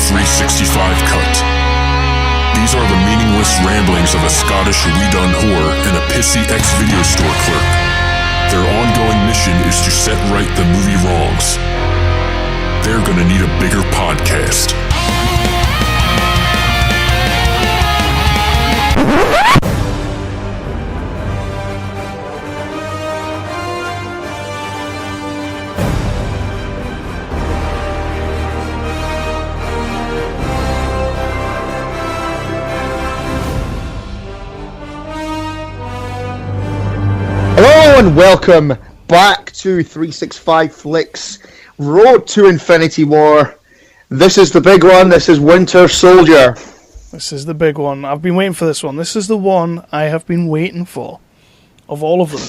365 cut. These are the meaningless ramblings of a Scottish we-done whore and a pissy ex-video store clerk. Their ongoing mission is to set right the movie wrongs. They're gonna need a bigger podcast. Hello and welcome back to 365 Flicks Road to Infinity War. This is the big one. This is Winter Soldier. This is the big one. I've been waiting for this one. This is the one I have been waiting for, of all of them.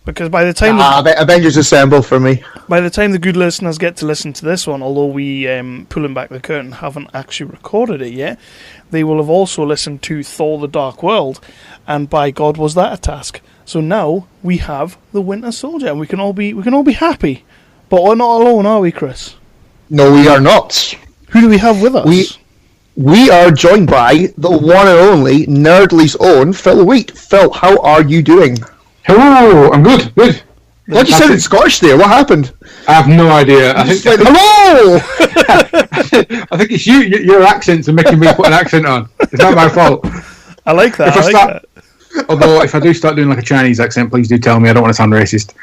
Because by the time Avengers Assemble for me. By the time the good listeners get to listen to this one, although we, pulling back the curtain, haven't actually recorded it yet, they will have also listened to Thor: The Dark World, and by God was that a task. So now we have the Winter Soldier, and we can all be happy. But we're not alone, are we, Chris? No, we are not. Who do we have with us? We are joined by the one and only Nerdly's own Phil Wheat. Phil, how are you doing? Hello, I'm good. What you sounded Scottish there? What happened? I have no idea. I think hello. I think it's you. Your accents are making me put an accent on. It's not my fault. I like that. Although, if I do start doing like a Chinese accent, please do tell me. I don't want to sound racist.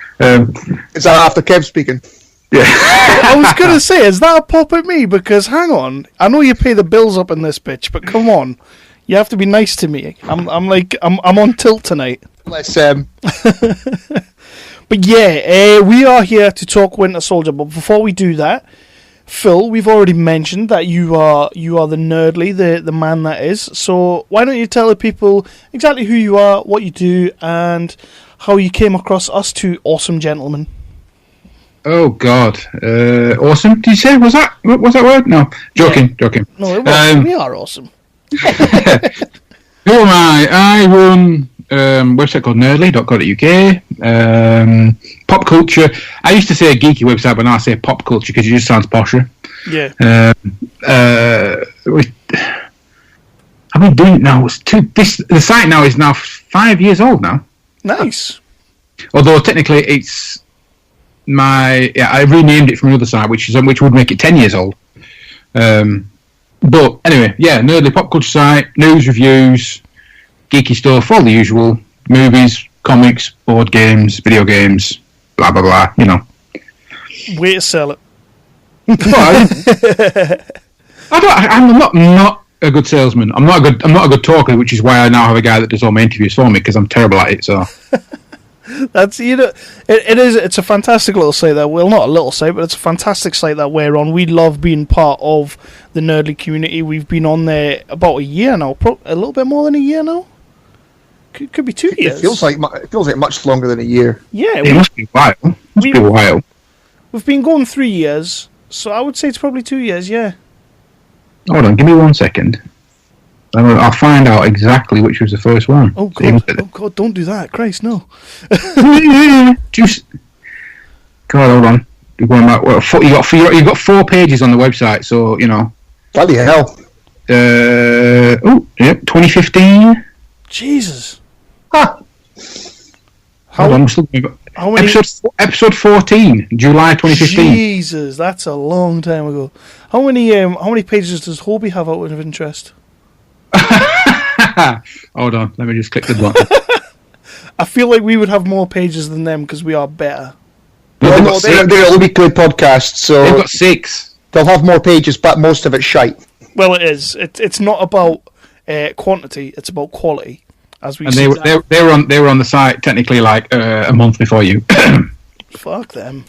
Is that after Kev speaking? Yeah. I was going to say, is that a pop at me? Because, hang on, I know you pay the bills up in this bitch, but come on. You have to be nice to me. I'm on tilt tonight. Let's, But yeah, we are here to talk Winter Soldier, but before we do that, Phil, we've already mentioned that you are the Nerdly, the man that is. So why don't you tell the people exactly who you are, what you do, and how you came across us two awesome gentlemen? Oh God, awesome! Did you say was that word? No, joking. No, it was. We are awesome. Who am I? I run a website called nerdly.co.uk. Pop culture. I used to say a geeky website, but now I say pop culture because it just sounds posher. Yeah. I've been doing it now. The site now is now 5 years old now. Nice. Although technically it's I renamed it from another site, which would make it 10 years old. But anyway, yeah, Nerdly pop culture site, news, reviews, geeky stuff, all the usual, movies, comics, board games, video games, blah blah blah. You know. Way to sell it. I'm not a good salesman. I'm not a good talker, which is why I now have a guy that does all my interviews for me because I'm terrible at it. So. That's it's a fantastic little site that not a little site, but it's a fantastic site that we're on. We love being part of the Nerdly community. We've been on there about a year now, a little bit more than a year now. Could be 2 years. It feels like much longer than a year. Yeah, it must be a while. We've been going 3 years, so I would say it's probably 2 years. Yeah. Hold on, give me 1 second. I'll find out exactly which was the first one. Oh God! Don't do that, Christ, no. God, hold on. You're going back. You've got 4 pages on the website, so you know. Bloody hell! 2015. Jesus. Huh. Hold on, how many? Episode 14, July 2015. Jesus, that's a long time ago. How many pages does Hobie have out of interest? Hold on, let me just click the button. I feel like we would have more pages than them because we are better. Well, they're a weekly podcast, so they've got 6. They'll have more pages, but most of it's shite. Well, it is. It's not about quantity; it's about quality. As we and they were on the site technically like a month before you. Fuck them.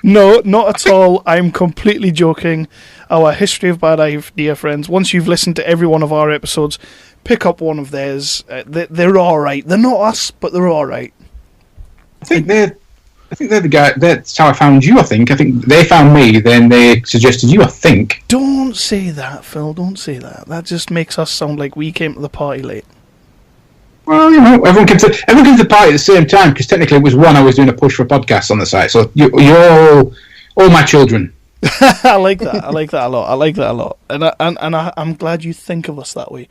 No, not at all. I'm completely joking. Our History of Bad Idea friends, once you've listened to every one of our episodes, pick up one of theirs. They're alright. They're not us, but they're alright. I think they're the guy. That's how I found you, I think they found me, then they suggested you, I think. Don't say that, Phil. Don't say that. That just makes us sound like we came to the party late. Well, you know, everyone came to the party at the same time, because technically it was one I was doing a push for podcasts on the site, so you all All my children. I like that. I like that a lot. And I'm glad you think of us that way.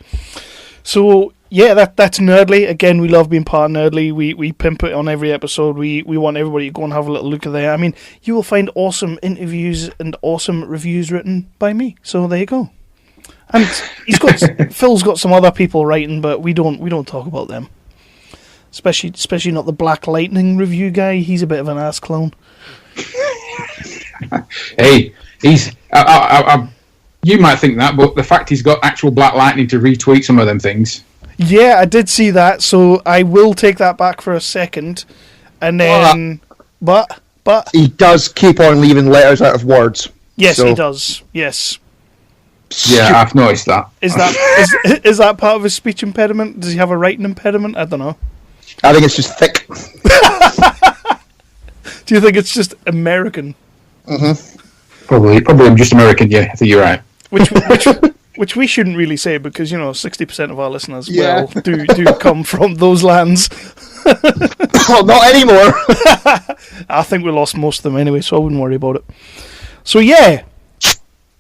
So yeah, that's Nerdly. Again, we love being part of Nerdly. We pimp it on every episode. We want everybody to go and have a little look at there. I mean, you will find awesome interviews and awesome reviews written by me. So there you go. And Phil's got some other people writing, but we don't talk about them. Especially not the Black Lightning review guy. He's a bit of an ass clown. Hey, he's. You might think that, but the fact he's got actual Black Lightning to retweet some of them things. Yeah, I did see that, so I will take that back for a second, and then, but he does keep on leaving letters out of words. Yes, so. He does. Yes. Yeah, I've noticed that. Is that part of his speech impediment? Does he have a writing impediment? I don't know. I think it's just thick. Do you think it's just American? Mm-hmm. Probably I'm just American. Yeah, I think you're right. Which we shouldn't really say because 60% of our listeners do come from those lands. Well, not anymore. I think we lost most of them anyway, so I wouldn't worry about it. So yeah,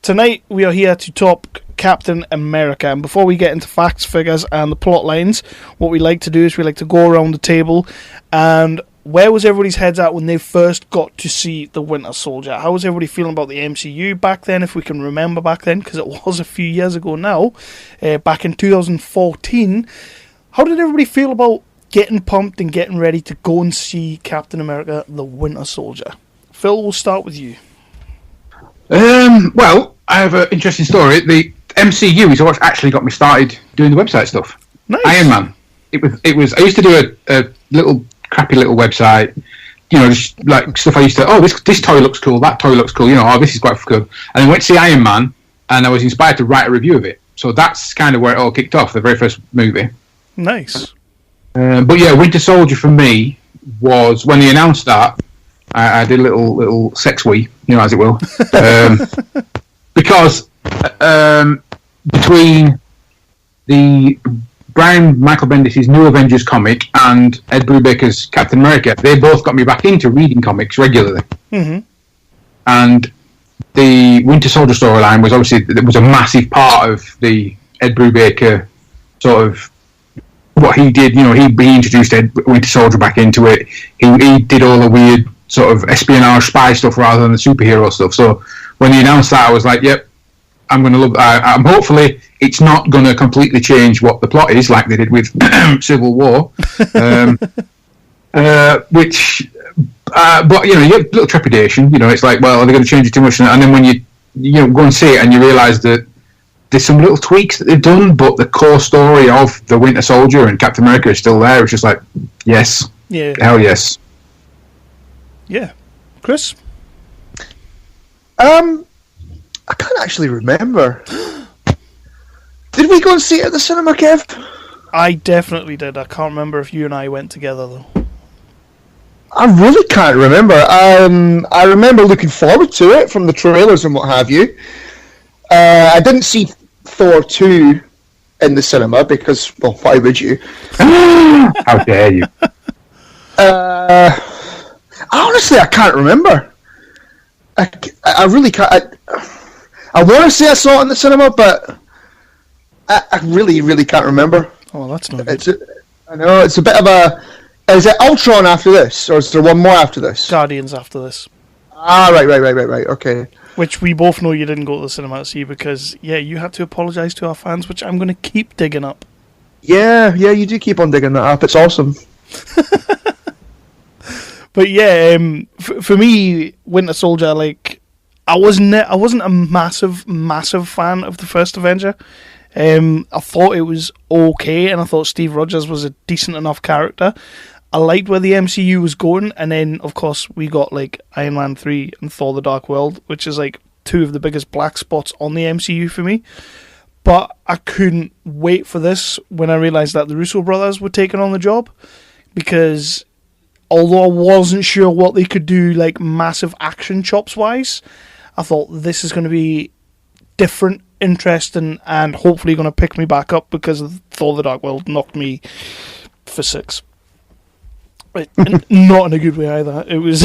tonight we are here to talk Captain America, and before we get into facts, figures, and the plot lines, what we like to do is we like to go around the table and where was everybody's heads at when they first got to see the Winter Soldier? How was everybody feeling about the MCU back then, if we can remember back then, because it was a few years ago now, back in 2014. How did everybody feel about getting pumped and getting ready to go and see Captain America, the Winter Soldier? Phil, we'll start with you. Well, I have an interesting story. The MCU is what actually got me started doing the website stuff. Nice. Iron Man. It was. I used to do a little crappy little website, just like stuff I used to. This toy looks cool. That toy looks cool. This is quite good. And then went to see Iron Man, and I was inspired to write a review of it. So that's kind of where it all kicked off. The very first movie. Nice. But yeah, Winter Soldier for me was when they announced that. I did a little sex wee, as it will, because between the Brian Michael Bendis' New Avengers comic and Ed Brubaker's Captain America, they both got me back into reading comics regularly. Mm-hmm. And the Winter Soldier storyline was a massive part of the Ed Brubaker sort of what he did. He introduced Winter Soldier back into it. He did all the weird sort of espionage spy stuff rather than the superhero stuff. So when he announced that, I was like, yep, I'm going to love. Hopefully, it's not going to completely change what the plot is, like they did with Civil War. But you have a little trepidation. It's like, well, are they going to change it too much? And then when you go and see it, and you realise that there's some little tweaks that they've done, but the core story of the Winter Soldier and Captain America is still there. It's just like, yes, hell yes. Yeah, Chris. I can't actually remember. Did we go and see it at the cinema, Kev? I definitely did. I can't remember if you and I went together, though. I really can't remember. I remember looking forward to it from the trailers and what have you. I didn't see Thor 2 in the cinema because, well, why would you? How dare you? Honestly, I can't remember. I really can't. I want to say I saw it in the cinema, but I really, really can't remember. Oh, that's not good. I know, it's a bit of a... Is it Ultron after this, or is there one more after this? Guardians after this. Ah, right, okay. Which we both know you didn't go to the cinema to see because, you had to apologise to our fans, which I'm going to keep digging up. Yeah, you do keep on digging that up. It's awesome. But yeah, for me, Winter Soldier, I wasn't a massive fan of the first Avenger. I thought it was okay, and I thought Steve Rogers was a decent enough character. I liked where the MCU was going, and then, of course, we got, Iron Man 3 and Thor the Dark World, which is, two of the biggest black spots on the MCU for me. But I couldn't wait for this when I realised that the Russo brothers were taking on the job, because although I wasn't sure what they could do, massive action chops-wise, I thought this is going to be different, interesting, and hopefully going to pick me back up because Thor the Dark World knocked me for 6. And not in a good way either. It was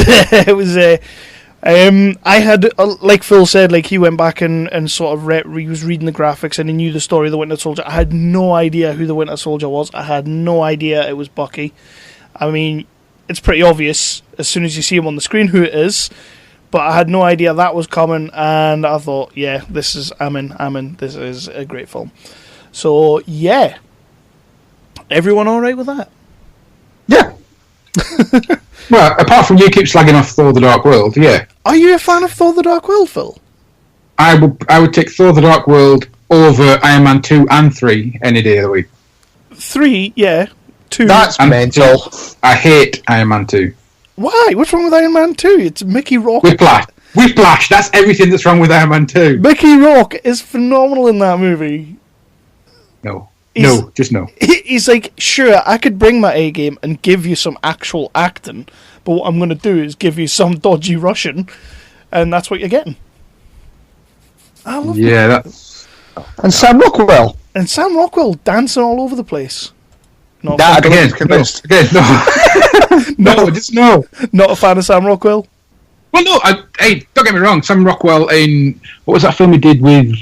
I had, like Phil said, like he went back and sort of he was reading the graphics and he knew the story of the Winter Soldier. I had no idea who the Winter Soldier was. I had no idea it was Bucky. I mean, it's pretty obvious as soon as you see him on the screen who it is, but I had no idea that was coming, and I thought, yeah, I'm in. This is a great film. So, yeah. Everyone alright with that? Yeah. Well, apart from you keep slagging off Thor: The Dark World, yeah. Are you a fan of Thor: The Dark World, Phil? I would take Thor: The Dark World over Iron Man 2 and 3 any day of the week. 3, yeah. 2. That's mental. I hate Iron Man 2. Why? What's wrong with Iron Man 2? It's Mickey Rourke. Whiplash. That's everything that's wrong with Iron Man 2. Mickey Rourke is phenomenal in that movie. No. Just no. He's like, sure, I could bring my A game and give you some actual acting, but what I'm going to do is give you some dodgy Russian, and that's what you're getting. I love that's... And Sam Rockwell. And Sam Rockwell dancing all over the place. Not Again, convinced. No, just no. Not a fan of Sam Rockwell? Well, no, hey, don't get me wrong. Sam Rockwell in... What was that film he did with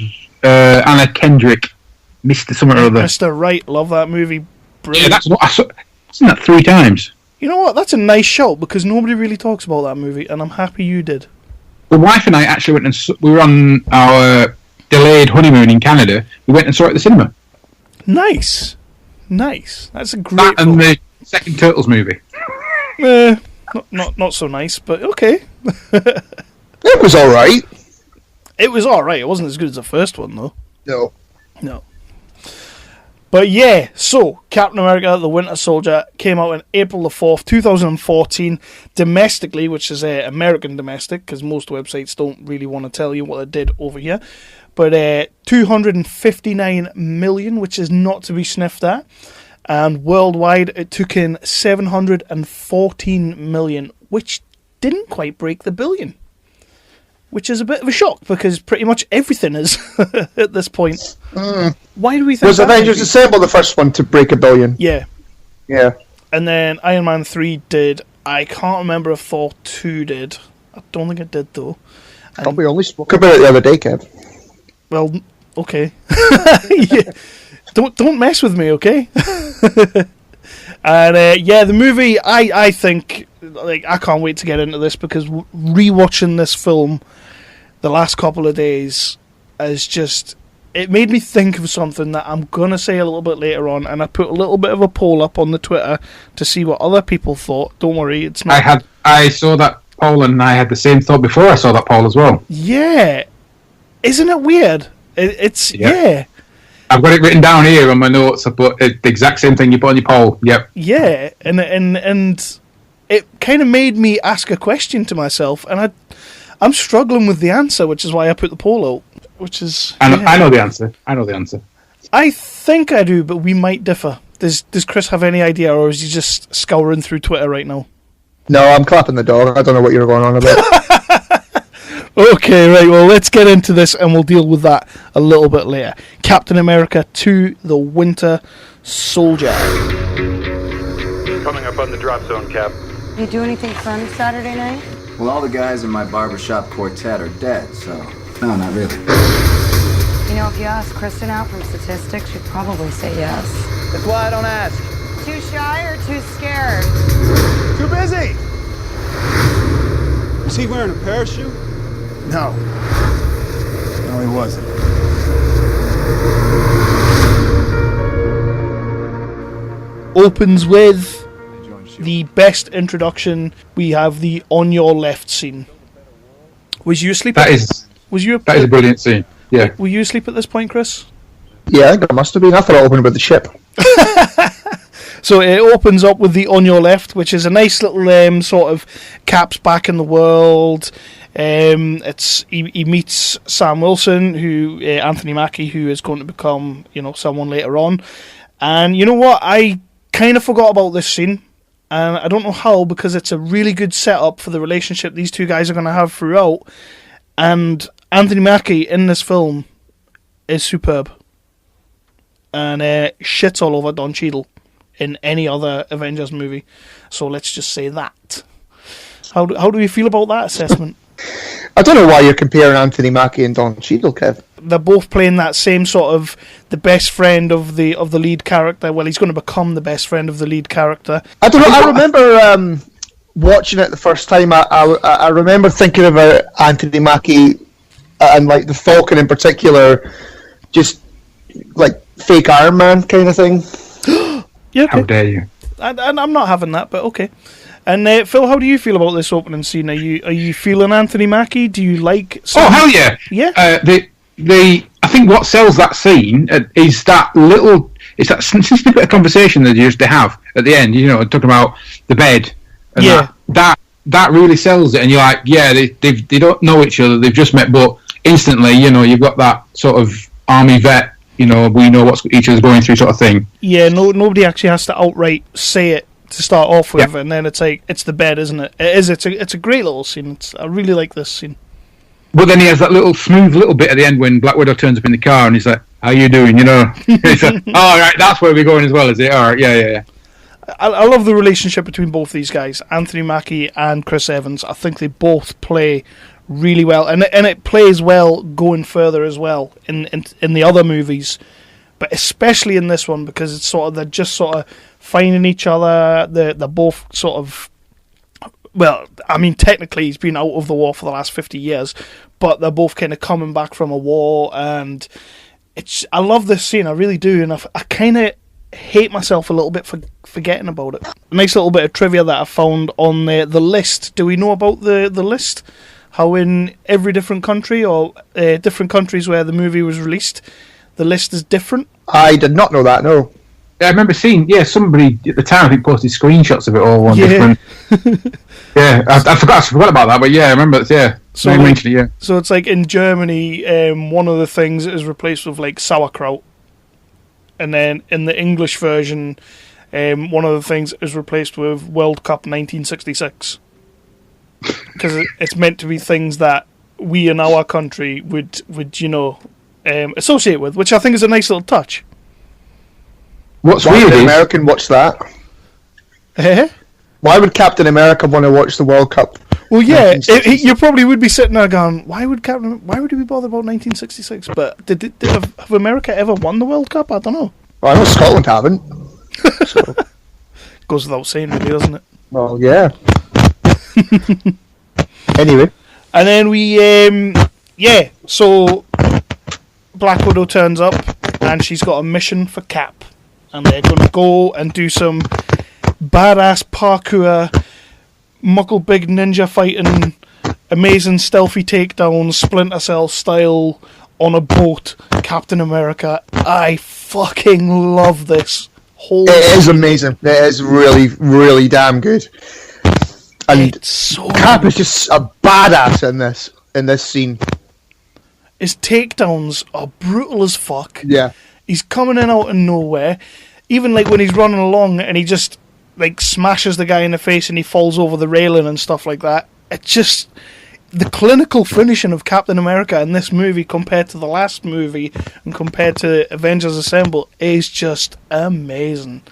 Anna Kendrick? Mr. Something or other. Mr. Right, love that movie. Brilliant. Yeah, that's what I saw. I've seen that 3 times. You know what? That's a nice shout because nobody really talks about that movie, and I'm happy you did. The wife and I actually went and we were on our delayed honeymoon in Canada. We went and saw it at the cinema. Nice. That's a great That and the second Turtles movie. Not so nice, but okay. It was alright. It was alright. It wasn't as good as the first one, though. No. But yeah, so Captain America: The Winter Soldier came out on April the 4th, 2014, domestically, which is American domestic, because most websites don't really want to tell you what it did over here. But 259 million, which is not to be sniffed at. And worldwide, it took in 714 million, which didn't quite break the billion. Which is a bit of a shock, because pretty much everything is at this point. Why do we think Was Avengers Assemble the first one to break $1 billion? Yeah. Yeah. And then Iron Man 3 did. I can't remember if Thor 2 did. I don't think it did, though. We only spoke about it the other day, Kev. Well, okay. Yeah. Don't mess with me, okay? And the movie, I think, like, I can't wait to get into this, because rewatching this film the last couple of days is just, it made me think of something that I'm gonna say a little bit later on, and I put a little bit of a poll up on the Twitter to see what other people thought. Don't worry, it's not. I saw that poll, and I had the same thought before I saw that poll as well. Yeah, isn't it weird? Yeah. I've got it written down here on my notes. I put the exact same thing you put on your poll. Yep. Yeah, and it kind of made me ask a question to myself, and I'm struggling with the answer, which is why I put the poll out. Which is I know the answer. I think I do, but we might differ. Does Chris have any idea, or is he just scouring through Twitter right now? No, I'm clapping the dog. I don't know what you're going on about. Okay, right, well, let's get into this, and we'll deal with that a little bit later. Captain America 2, The Winter Soldier. Coming up on the drop zone, Cap. You do anything fun Saturday night? Well, all the guys in my barbershop quartet are dead, so... No, not really. You know, if you ask Kristen out from statistics, she'd probably say yes. That's why I don't ask. Too shy or too scared? Too busy! Was he wearing a parachute? No. No, he wasn't. Opens with the best introduction. We have the on your left scene. Was you asleep? That is a brilliant scene. Yeah. Were you asleep at this point, Chris? Yeah, I think I must have been. I thought it opened with the ship. So it opens up with the on your left, which is a nice little sort of Cap's back in the world. He meets Sam Wilson, who Anthony Mackie, who is going to become someone later on. And you know what? I kind of forgot about this scene, and I don't know how, because it's a really good setup for the relationship these two guys are going to have throughout. And Anthony Mackie in this film is superb, and shits all over Don Cheadle in any other Avengers movie. So let's just say that. How do we feel about that assessment? I don't know why you're comparing Anthony Mackie and Don Cheadle, Kev. They're both playing that same sort of the best friend of the lead character. Well, he's going to become the best friend of the lead character. I don't know. I remember watching it the first time. I remember thinking about Anthony Mackie and like the Falcon in particular, just like fake Iron Man kind of thing. Yeah, okay. How dare you? I'm not having that, but okay. And Phil, how do you feel about this opening scene? Are you feeling Anthony Mackie? Do you like? Oh hell yeah! Yeah. I think what sells that scene is that little. It's that sensitive bit of conversation that they have at the end. You know, talking about the bed. And Yeah. That really sells it, and you're like, yeah, they don't know each other. They've just met, but instantly, you know, you've got that sort of army vet. You know, we know what each other's going through, sort of thing. Yeah. Nobody actually has to outright say it to start off with, and then it's like it's the bed, isn't it? It is. It's a great little scene. I really like this scene. But then he has that little smooth little bit at the end when Black Widow turns up in the car and he's like, "How you doing?" You know, it's like, "Oh, right, that's where we're going as well, is it?" All right, yeah. I love the relationship between both these guys, Anthony Mackie and Chris Evans. I think they both play really well, and it plays well going further as well in the other movies, but especially in this one because it's sort of they're just sort of finding each other. They're both sort of. Well, I mean, technically he's been out of the war for the last 50 years, but they're both kind of coming back from a war, and I love this scene, I really do, and I kind of hate myself a little bit for forgetting about it. A nice little bit of trivia that I found on the list. Do we know about the list? How in every different country, or different countries where the movie was released, the list is different? I did not know that, no. I remember seeing, somebody at the time I think posted screenshots of it all on different. Yeah, I forgot about that, but yeah, I remember it. Yeah, so I mentioned it. Yeah, so it's like in Germany, one of the things is replaced with like sauerkraut, and then in the English version, one of the things is replaced with World Cup 1966, because it's meant to be things that we in our country would associate with, which I think is a nice little touch. What's Why weird would an is American watch that? Why would Captain America want to watch the World Cup? Well, yeah, you probably would be sitting there going, why would he be bothered about 1966? But have America ever won the World Cup? I don't know. Well, I know Scotland haven't. So. Goes without saying, really, doesn't it? Well, yeah. Anyway. And then so Black Widow turns up, and she's got a mission for Cap. And they're going to go and do some badass parkour, muckle big ninja fighting, amazing stealthy takedowns, Splinter Cell style on a boat. Captain America. I fucking love this whole. It is amazing. It is really, really damn good. And it's so Cap is just a badass in this scene. His takedowns are brutal as fuck. Yeah. He's coming in out of nowhere. Even like when he's running along and he just like smashes the guy in the face and he falls over the railing and stuff like that. It's just the clinical finishing of Captain America in this movie compared to the last movie and compared to Avengers Assemble is just amazing.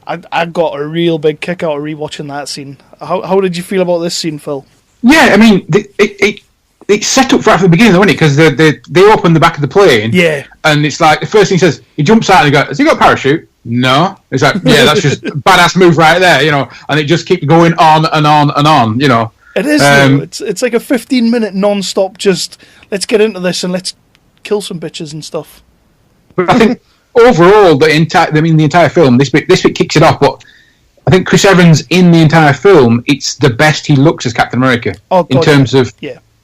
I got a real big kick out of rewatching that scene. How did you feel about this scene, Phil? Yeah, I mean, it's set up right from the beginning, though, isn't it? Because they open the back of the plane. Yeah. And it's like, the first thing he says, he jumps out and he goes, has he got a parachute? No. It's like, yeah, that's just a badass move right there, you know. And it just keeps going on and on and on, you know. It is, though. It's like a 15-minute non-stop just, let's get into this and let's kill some bitches and stuff. But I think, overall, the entire film, this bit kicks it off, but I think Chris Evans, in the entire film, it's the best he looks as Captain America. In terms of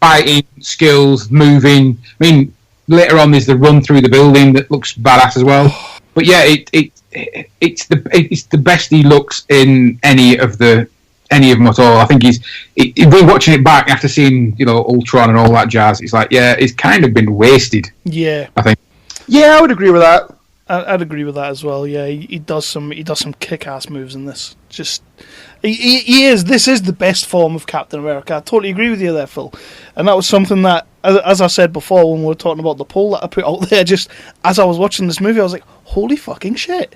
fighting, skills, moving. I mean, later on there's the run through the building that looks badass as well. But yeah, it's the best he looks in any of them at all. I think we're watching it back after seeing, you know, Ultron and all that jazz. It's like, yeah, it's kind of been wasted. Yeah, I think. Yeah, I would agree with that. I'd agree with that as well. Yeah, he does some kick-ass moves in this. Just he is. This is the best form of Captain America. I totally agree with you there, Phil. And that was something that, as I said before when we were talking about the poll that I put out there, just as I was watching this movie, I was like, holy fucking shit!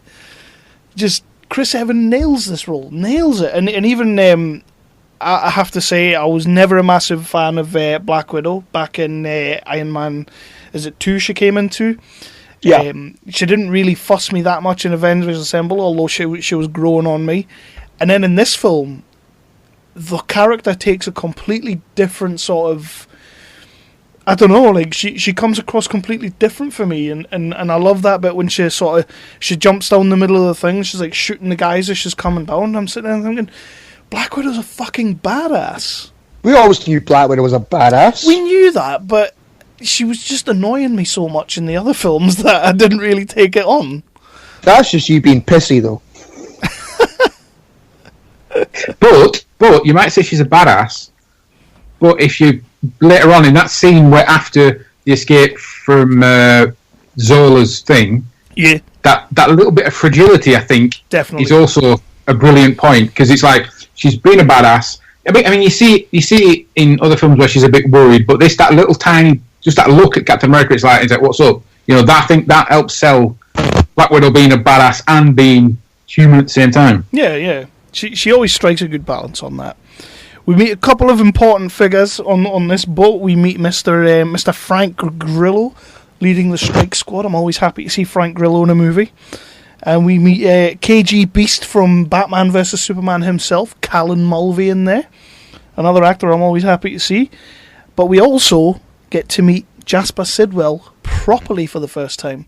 Just Chris Evans nails this role, nails it, and even I have to say I was never a massive fan of Black Widow back in Iron Man. Is it 2 she came into? Yeah. She didn't really fuss me that much in Avengers Assemble, although she was growing on me. And then in this film, the character takes a completely different sort of... I don't know, like, she comes across completely different for me, and I love that bit when she jumps down the middle of the thing, she's like shooting the guys as she's coming down. I'm sitting there thinking, Black Widow's a fucking badass. We always knew Black Widow was a badass. We knew that, but she was just annoying me so much in the other films that I didn't really take it on. That's just you being pissy, though. But you might say she's a badass. But if you later on in that scene where after the escape from Zola's thing, yeah, that little bit of fragility, I think, definitely is also a brilliant point, because it's like she's been a badass. I mean, you see it in other films where she's a bit worried, but that little tiny, just that look at Captain America, it's like what's up? You know, I think that helps sell Black Widow being a badass and being human at the same time. Yeah. She always strikes a good balance on that. We meet a couple of important figures on this boat. We meet Mr. Frank Grillo leading the strike squad. I'm always happy to see Frank Grillo in a movie. And we meet KG Beast from Batman vs Superman himself, Callan Mulvey in there. Another actor I'm always happy to see. But we also get to meet Jasper Sidwell properly for the first time,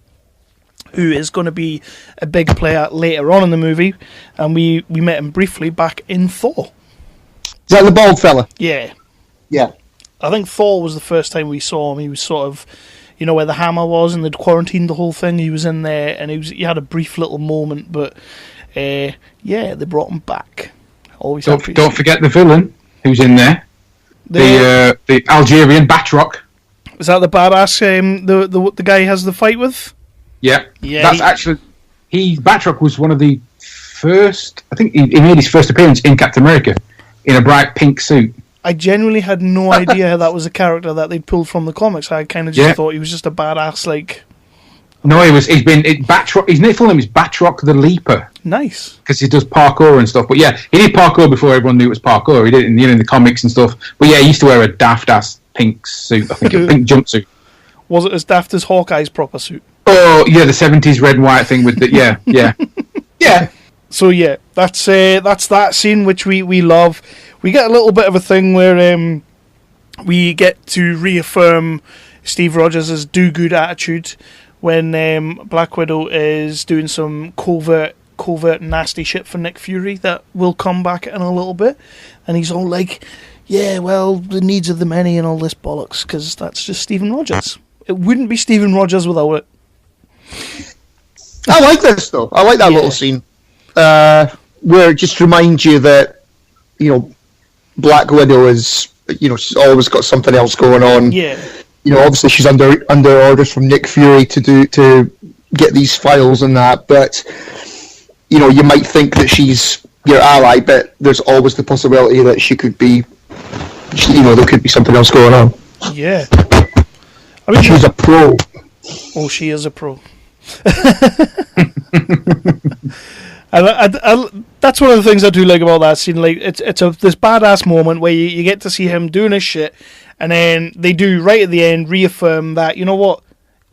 who is going to be a big player later on in the movie. And we met him briefly back in Thor. Is that the bald fella? Yeah. Yeah. I think Thor was the first time we saw him. He was sort of, you know, where the hammer was, and they'd quarantined the whole thing. He was in there, and he had a brief little moment, but yeah, they brought him back. Always don't forget the villain who's in there, the Algerian Batroc. Is that the badass? The guy he has the fight with? Yeah. That's actually Batroc was one of the first. I think he made his first appearance in Captain America in a bright pink suit. I genuinely had no idea that was a character that they'd pulled from the comics. I kind of just thought he was just a badass, like... No, Batroc. His full name is Batroc the Leaper. Nice. Because he does parkour and stuff. But yeah, he did parkour before everyone knew it was parkour. He did it in the comics and stuff. But yeah, he used to wear a daft-ass pink suit, I think, a pink jumpsuit. Was it as daft as Hawkeye's proper suit? Oh, yeah, the 70s red and white thing with the... Yeah. Yeah. So yeah, that's that scene which we love. We get a little bit of a thing where we get to reaffirm Steve Rogers' do-good attitude when Black Widow is doing some covert nasty shit for Nick Fury that will come back in a little bit, and he's all like, yeah, well, the needs of the many and all this bollocks, because that's just Stephen Rogers. It wouldn't be Stephen Rogers without it. I like this, though. I like that little scene. Where it just reminds you that, you know, Black Widow is, you know, she's always got something else going on. Yeah. You know, obviously she's under orders from Nick Fury to get these files and that, but, you know, you might think that she's your ally, but there's always the possibility that she could be, you know, there could be something else going on. Yeah. I mean, she's a pro. Oh, she is a pro. And that's one of the things I do like about that scene. Like, it's this badass moment where you get to see him doing his shit, and then they do right at the end reaffirm that, you know what,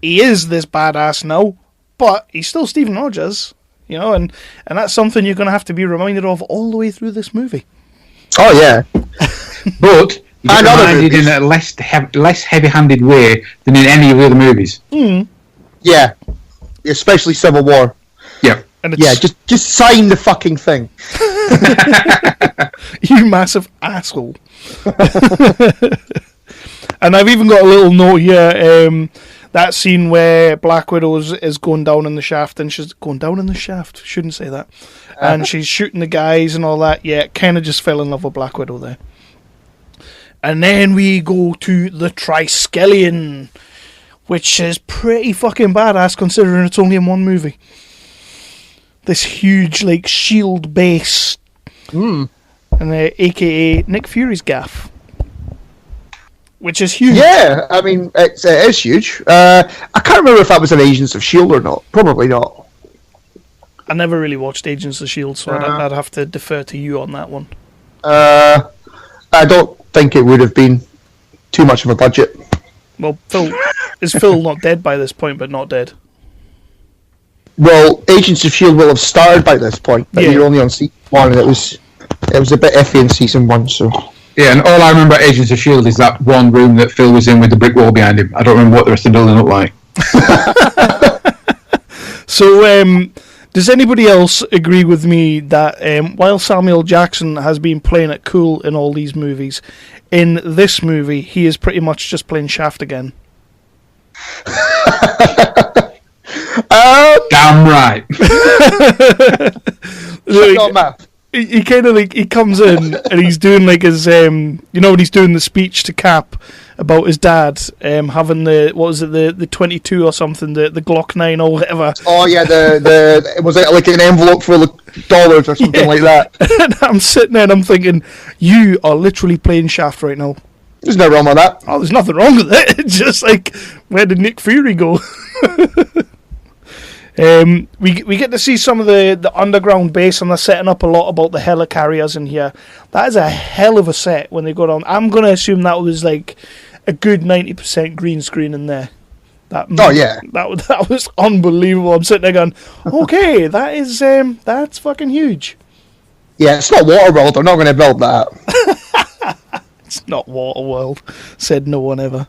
he is this badass now, but he's still Stephen Rogers, you know, and that's something you're going to have to be reminded of all the way through this movie. Oh yeah, but you get reminded in a less heavy-handed way than in any of the other movies. Mm. Yeah, especially Civil War. Yeah. Yeah, just sign the fucking thing. You massive asshole. And I've even got a little note here. That scene where Black Widow is going down in the shaft, and she's going down in the shaft. Shouldn't say that. And she's shooting the guys and all that. Yeah, kind of just fell in love with Black Widow there. And then we go to the Triskelion, which is pretty fucking badass considering it's only in one movie. This huge, like, shield base. And a.k.a. Nick Fury's gaff. Which is huge. Yeah, I mean, it is huge. I can't remember if that was an Agents of S.H.I.E.L.D. or not. Probably not. I never really watched Agents of S.H.I.E.L.D., so I'd have to defer to you on that one. I don't think it would have been too much of a budget. Well, Phil not dead by this point, but not dead. Well, Agents of S.H.I.E.L.D. will have started by this point, but you're only on season 1, and it was a bit iffy in season 1, so... Yeah, and all I remember at Agents of S.H.I.E.L.D. is that one room that Phil was in with the brick wall behind him. I don't remember what the rest of the building looked like. So, does anybody else agree with me that while Samuel Jackson has been playing it cool in all these movies, in this movie he is pretty much just playing Shaft again? Damn right. He kind of like, he comes in and he's doing like his when he's doing the speech to Cap about his dad having the 22 or something, the Glock 9 or whatever. Oh yeah, the was it like an envelope full of dollars or something like that? And I'm sitting there and I'm thinking, you are literally playing Shaft right now. There's no wrong with that. Oh, there's nothing wrong with it. It's just like, where did Nick Fury go? We get to see some of the underground base, and they're setting up a lot about the helicarriers in here. That is a hell of a set when they go down. I'm going to assume that was like a good 90% green screen in there. That was unbelievable. I'm sitting there going, okay, that's fucking huge. Yeah, it's not Waterworld. They're not going to build that. It's not Waterworld, said no one ever.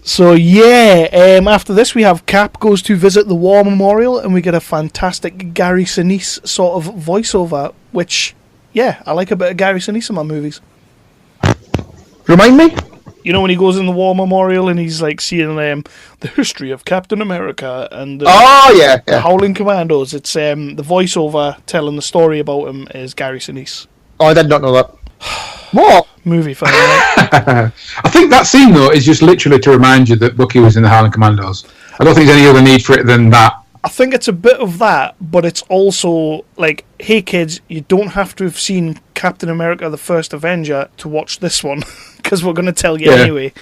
So yeah, after this we have Cap goes to visit the War Memorial, and we get a fantastic Gary Sinise sort of voiceover, which, yeah, I like a bit of Gary Sinise in my movies. Remind me? You know when he goes in the War Memorial and he's like seeing the history of Captain America and the Howling Commandos. It's the voiceover telling the story about him is Gary Sinise. Oh, I did not know that. What? Movie fan, right? I think that scene, though, is just literally to remind you that Bucky was in the Howling Commandos. I don't think there's any other need for it than that. I think it's a bit of that, but it's also like, hey kids, you don't have to have seen Captain America the First Avenger to watch this one, because we're going to tell you anyway.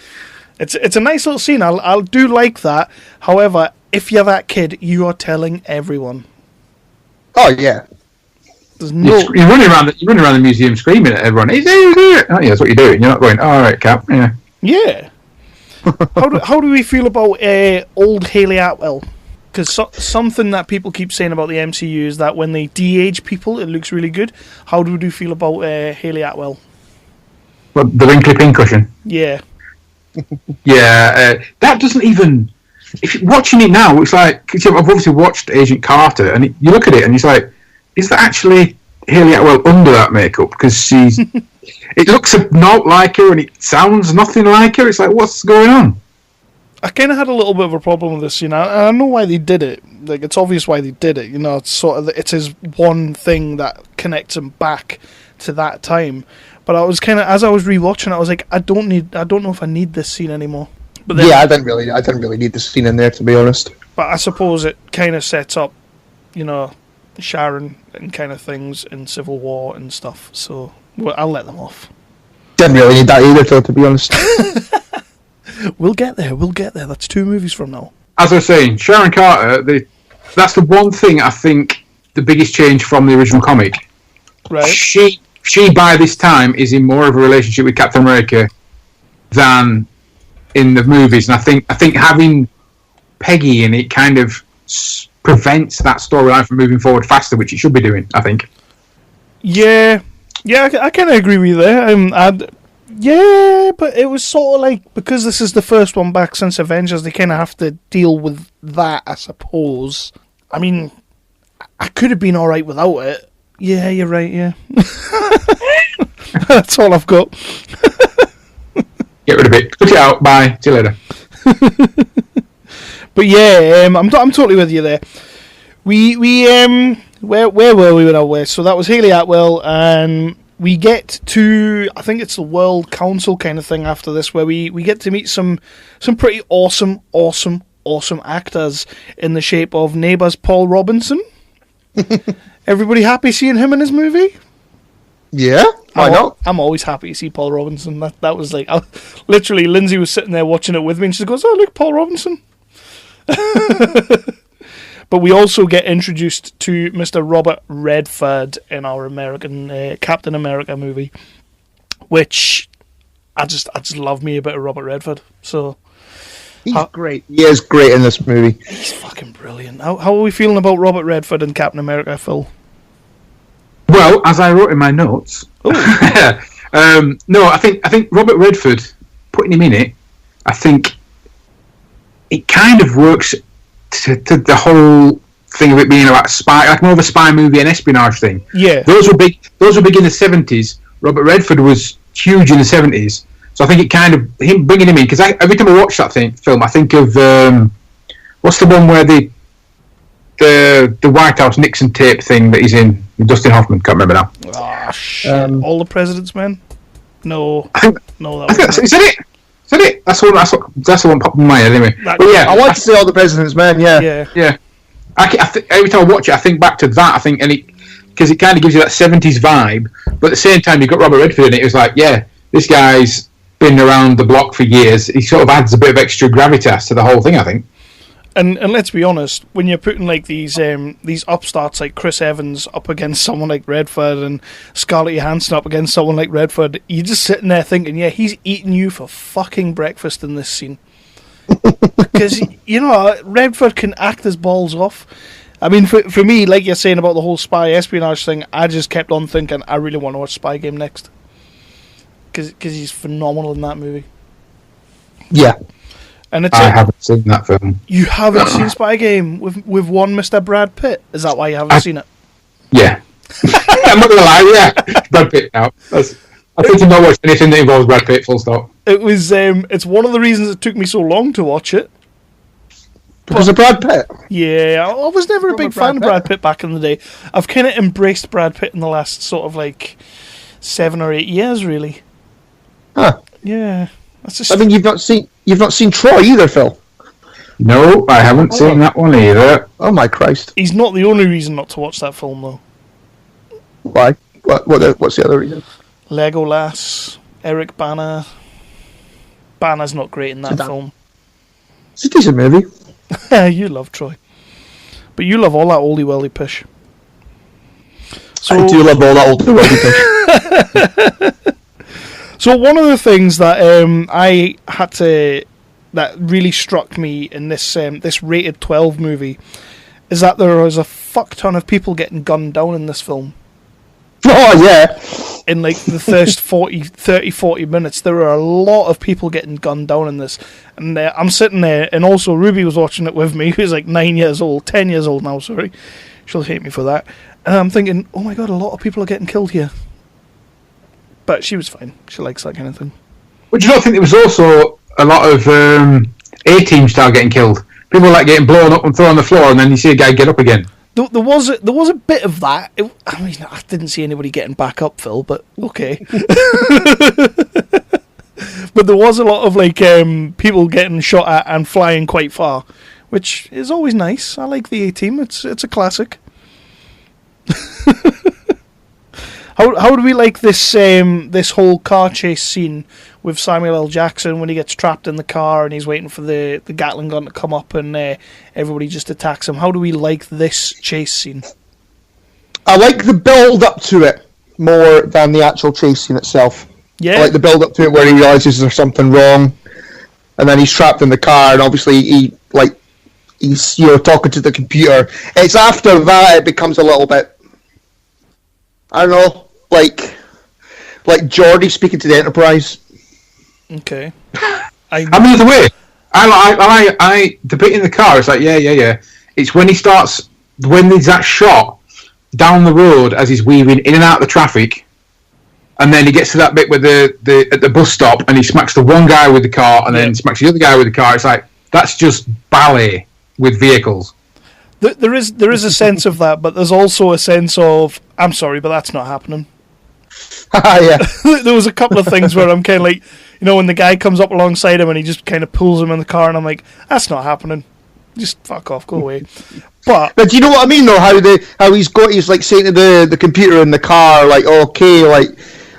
It's a nice little scene. I do like that. However, if you're that kid, you are telling everyone. Oh, yeah. No... You're running around the museum screaming at everyone. He's there. Oh, yeah, that's what you're doing. You're not going, all right, Cap. Yeah. Yeah. How do we feel about old Haley Atwell? Because something that people keep saying about the MCU is that when they de-age people, it looks really good. How do we feel about Haley Atwell? Well, the wrinkly pincushion. Yeah. Yeah, that doesn't even... If you're watching it now, it's like... Cause I've obviously watched Agent Carter, and you look at it and it's like, is that actually Haley Atwell under that makeup? Because she's... it looks not like her, and it sounds nothing like her. It's like, what's going on? I kind of had a little bit of a problem with this, and I know why they did it. Like, it's obvious why they did it. It's sort of it's his one thing that connects him back to that time. But I was kind of, as I was rewatching, I was like, I don't know if I need this scene anymore. But then, yeah, I didn't really need the scene in there, to be honest. But I suppose it kind of sets up, Sharon and kind of things in Civil War and stuff. So I'll let them off. Didn't really need that either, though, to be honest. We'll get there. That's 2 movies from now. As I was saying, Sharon Carter, that's the one thing I think the biggest change from the original comic. Right. She by this time is in more of a relationship with Captain America than in the movies, and I think having Peggy in it kind of prevents that storyline from moving forward faster, which it should be doing, I think. Yeah, I kind of agree with you there. Yeah, but it was sort of like, because this is the first one back since Avengers, they kind of have to deal with that, I suppose. I mean, I could have been alright without it. Yeah, you're right, yeah. That's all I've got. Get rid of it. Put it out. Bye. See you later. But yeah, I'm totally with you there. Where were we now? So that was Haley Atwell, and we get to, I think it's the World Council kind of thing after this, where we get to meet some pretty awesome actors in the shape of Neighbours Paul Robinson. Everybody happy seeing him in his movie? Yeah, why not? I'm always happy to see Paul Robinson. That was like, literally, Lindsay was sitting there watching it with me, and she goes, "Oh, look, Paul Robinson." But we also get introduced to Mr. Robert Redford in our American Captain America movie, which I just love me a bit of Robert Redford. So He's great. He is great in this movie. he's fucking brilliant. How are we feeling about Robert Redford in Captain America, Phil? Well, as I wrote in my notes, no, I think Robert Redford, putting him in it, I think it kind of works to the whole thing of it being about spy, like more of a spy movie and espionage thing. Yeah. Those were big in the 70s. Robert Redford was huge in the 70s. So I think it kind of, him bringing him in, because every time I watch that film, I think of, what's the one where the White House Nixon tape thing that he's in, with Dustin Hoffman, can't remember now. Ah, shit. All the President's Men? No. No, Is that it? Is that it? That's the one popped in my head anyway. But yeah, I like to see All the President's Men, yeah. Yeah. Every time I watch it, I think back to that, because it kind of gives you that 70s vibe, but at the same time, you've got Robert Redford in it. It was like, yeah, this guy's been around the block for years. He sort of adds a bit of extra gravitas to the whole thing, I think. And let's be honest, when you're putting like these upstarts like Chris Evans up against someone like Redford and Scarlett Johansson up against someone like Redford, you're just sitting there thinking, yeah, he's eating you for fucking breakfast in this scene. Because, Redford can act his balls off. I mean, for me, like you're saying about the whole spy espionage thing, I just kept on thinking, I really want to watch Spy Game next. Because he's phenomenal in that movie. Yeah. And I haven't seen that film. You haven't seen Spy Game with one Mr. Brad Pitt? Is that why you haven't seen it? Yeah. I'm not going to lie, yeah. Brad Pitt now. I think to not watch anything that involves Brad Pitt, full stop. It was, it's one of the reasons it took me so long to watch it. Because of Brad Pitt? Yeah, I was never a big fan of Brad Pitt back in the day. I've kind of embraced Brad Pitt in the last sort of like 7 or 8 years, really. Huh. Yeah. That's just... I think you've not seen Troy either, Phil. No, I haven't seen that one either. Oh my Christ! He's not the only reason not to watch that film, though. Why? What's the other reason? Legolas, Eric Bana. Bana's not great in that film. It's a decent movie. You love Troy, but you love all that oldie welly pish. So, I do love all that oldie welly pish. So one of the things that that really struck me in this this rated 12 movie is that there was a fuck ton of people getting gunned down in this film. Oh yeah. In like the first 40 minutes, there were a lot of people getting gunned down in this. And I'm sitting there, and also Ruby was watching it with me, who's like 10 years old now, sorry. She'll hate me for that. And I'm thinking, oh my god, a lot of people are getting killed here. But she was fine. She likes that kind of thing. But do you not think there was also a lot of A-team style getting killed? People like getting blown up and thrown on the floor, and then you see a guy get up again. There was a bit of that. I didn't see anybody getting back up, Phil, but okay. But there was a lot of like people getting shot at and flying quite far, which is always nice. I like the A-Team. It's a classic. How do we like this this whole car chase scene with Samuel L. Jackson when he gets trapped in the car and he's waiting for the Gatling gun to come up and everybody just attacks him? How do we like this chase scene? I like the build up to it more than the actual chase scene itself. Yeah. I like the build up to it where he realizes there's something wrong, and then he's trapped in the car, and obviously he's talking to the computer. It's after that it becomes a little bit, I don't know, like Geordie speaking to the Enterprise. Okay. I mean, the way I the bit in the car, it's like yeah. It's when there's that shot down the road as he's weaving in and out of the traffic, and then he gets to that bit where at the bus stop, and he smacks the one guy with the car, and then smacks the other guy with the car. It's like that's just ballet with vehicles. There is a sense of that, but there's also a sense of I'm sorry, but that's not happening. Yeah. There was a couple of things where I'm kind of like, when the guy comes up alongside him and he just kind of pulls him in the car, and I'm like, that's not happening. Just fuck off, go away. But do you know what I mean though? How he's like saying to the computer in the car, like, okay, like,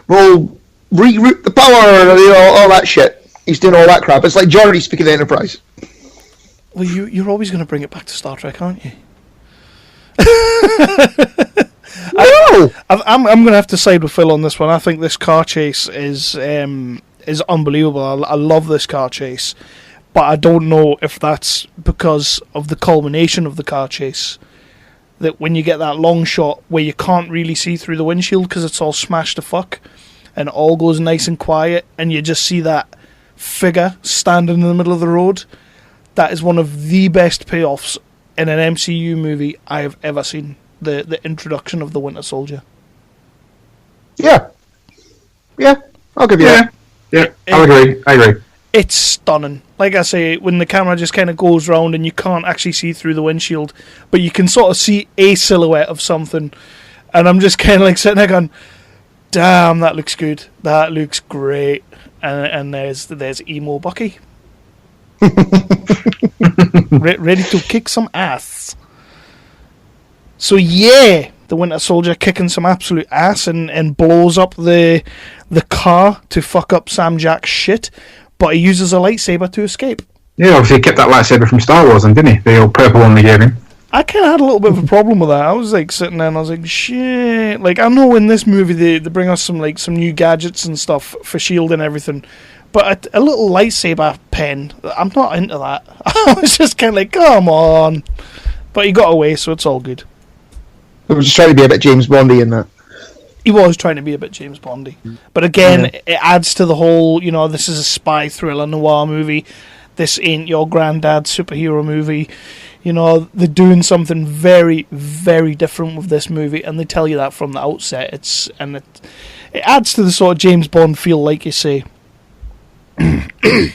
we'll reroute the power, all that shit. He's doing all that crap. It's like Geordie speaking to the Enterprise. Well, you're always going to bring it back to Star Trek, aren't you? No! I'm going to have to side with Phil on this one. I think this car chase is unbelievable. I love this car chase, but I don't know if that's because of the culmination of the car chase. That when you get that long shot where you can't really see through the windshield because it's all smashed to fuck, and it all goes nice and quiet, and you just see that figure standing in the middle of the road. That is one of the best payoffs in an MCU movie I have ever seen. The introduction of the Winter Soldier. Yeah. Yeah, I'll give you that. Yeah, I agree. It's stunning. Like I say, when the camera just kind of goes round and you can't actually see through the windshield, but you can sort of see a silhouette of something, and I'm just kind of like sitting there going, damn, that looks good. That looks great. And there's emo Bucky. Ready to kick some ass. So yeah, the Winter Soldier kicking some absolute ass and blows up the car to fuck up Sam Jack's shit, but he uses a lightsaber to escape. Yeah, obviously he kept that lightsaber from Star Wars, then, didn't he? The old purple one they gave him. I kind of had a little bit of a problem with that. I was like sitting there and I was like, shit. Like, I know in this movie they bring us some new gadgets and stuff for S.H.I.E.L.D. and everything, but a little lightsaber pen, I'm not into that. I was just kind of like, come on. But he got away, so it's all good. I was just trying to be a bit James Bondy in that. He was trying to be a bit James Bondy. But again, it adds to the whole, this is a spy thriller noir movie. This ain't your granddad's superhero movie. They're doing something very, very different with this movie, and they tell you that from the outset. It adds to the sort of James Bond feel, like you say. And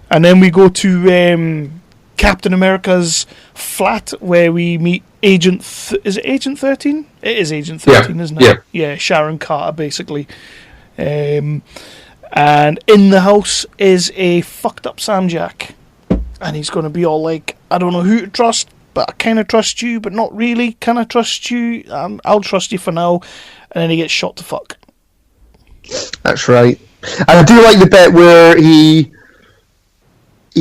then we go to Captain America's flat, where we meet Agent... is it Agent 13? It is Agent 13, isn't it? Yeah, Sharon Carter, basically. And in the house is a fucked up Sam Jack. And he's going to be all like, I don't know who to trust, but I kind of trust you, but not really. Can I trust you? I'll trust you for now. And then he gets shot to fuck. That's right. And I do like the bit where he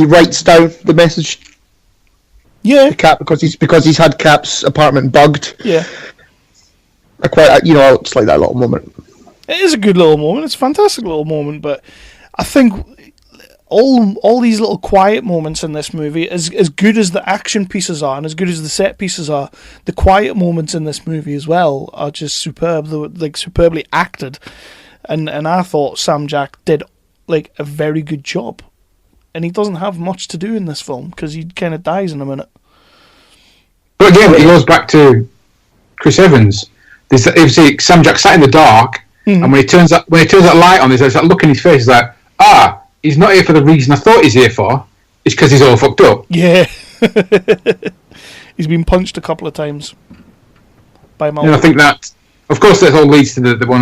writes down the message. Yeah. To Cap because he's had Cap's apartment bugged. Yeah. I just like that little moment. It is a good little moment. It's a fantastic little moment, but I think all these little quiet moments in this movie, as good as the action pieces are and as good as the set pieces are, the quiet moments in this movie as well are just superb. They were superbly acted, and I thought Sam Jack did a very good job. And he doesn't have much to do in this film because he kind of dies in a minute. But again, it goes back to Chris Evans. Sam Jack sat in the dark, and when he turns that light on, there's that look in his face. He's like, he's not here for the reason I thought he's here for. It's because he's all fucked up. Yeah, he's been punched a couple of times by Malcolm. And I think that, of course, that all leads to the one.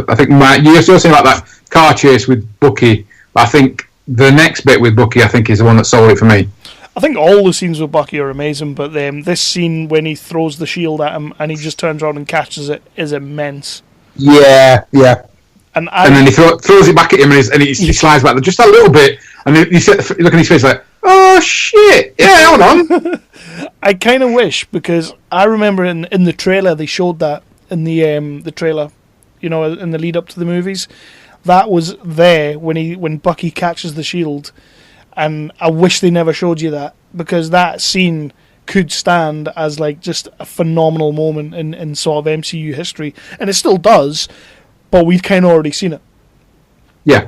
I think you're still saying about that car chase with Bucky. But I think the next bit with Bucky, I think, is the one that sold it for me. I think all the scenes with Bucky are amazing, but this scene when he throws the shield at him and he just turns around and catches it is immense. Yeah. And then he throws it back at him and he slides back just a little bit, and then you look in his face like, oh shit, yeah, hold on. I kind of wish, because I remember in the trailer they showed that in the trailer, in the lead up to the movies. That was there when Bucky catches the shield, and I wish they never showed you that, because that scene could stand as just a phenomenal moment in sort of MCU history, and it still does, but we've kind of already seen it. Yeah.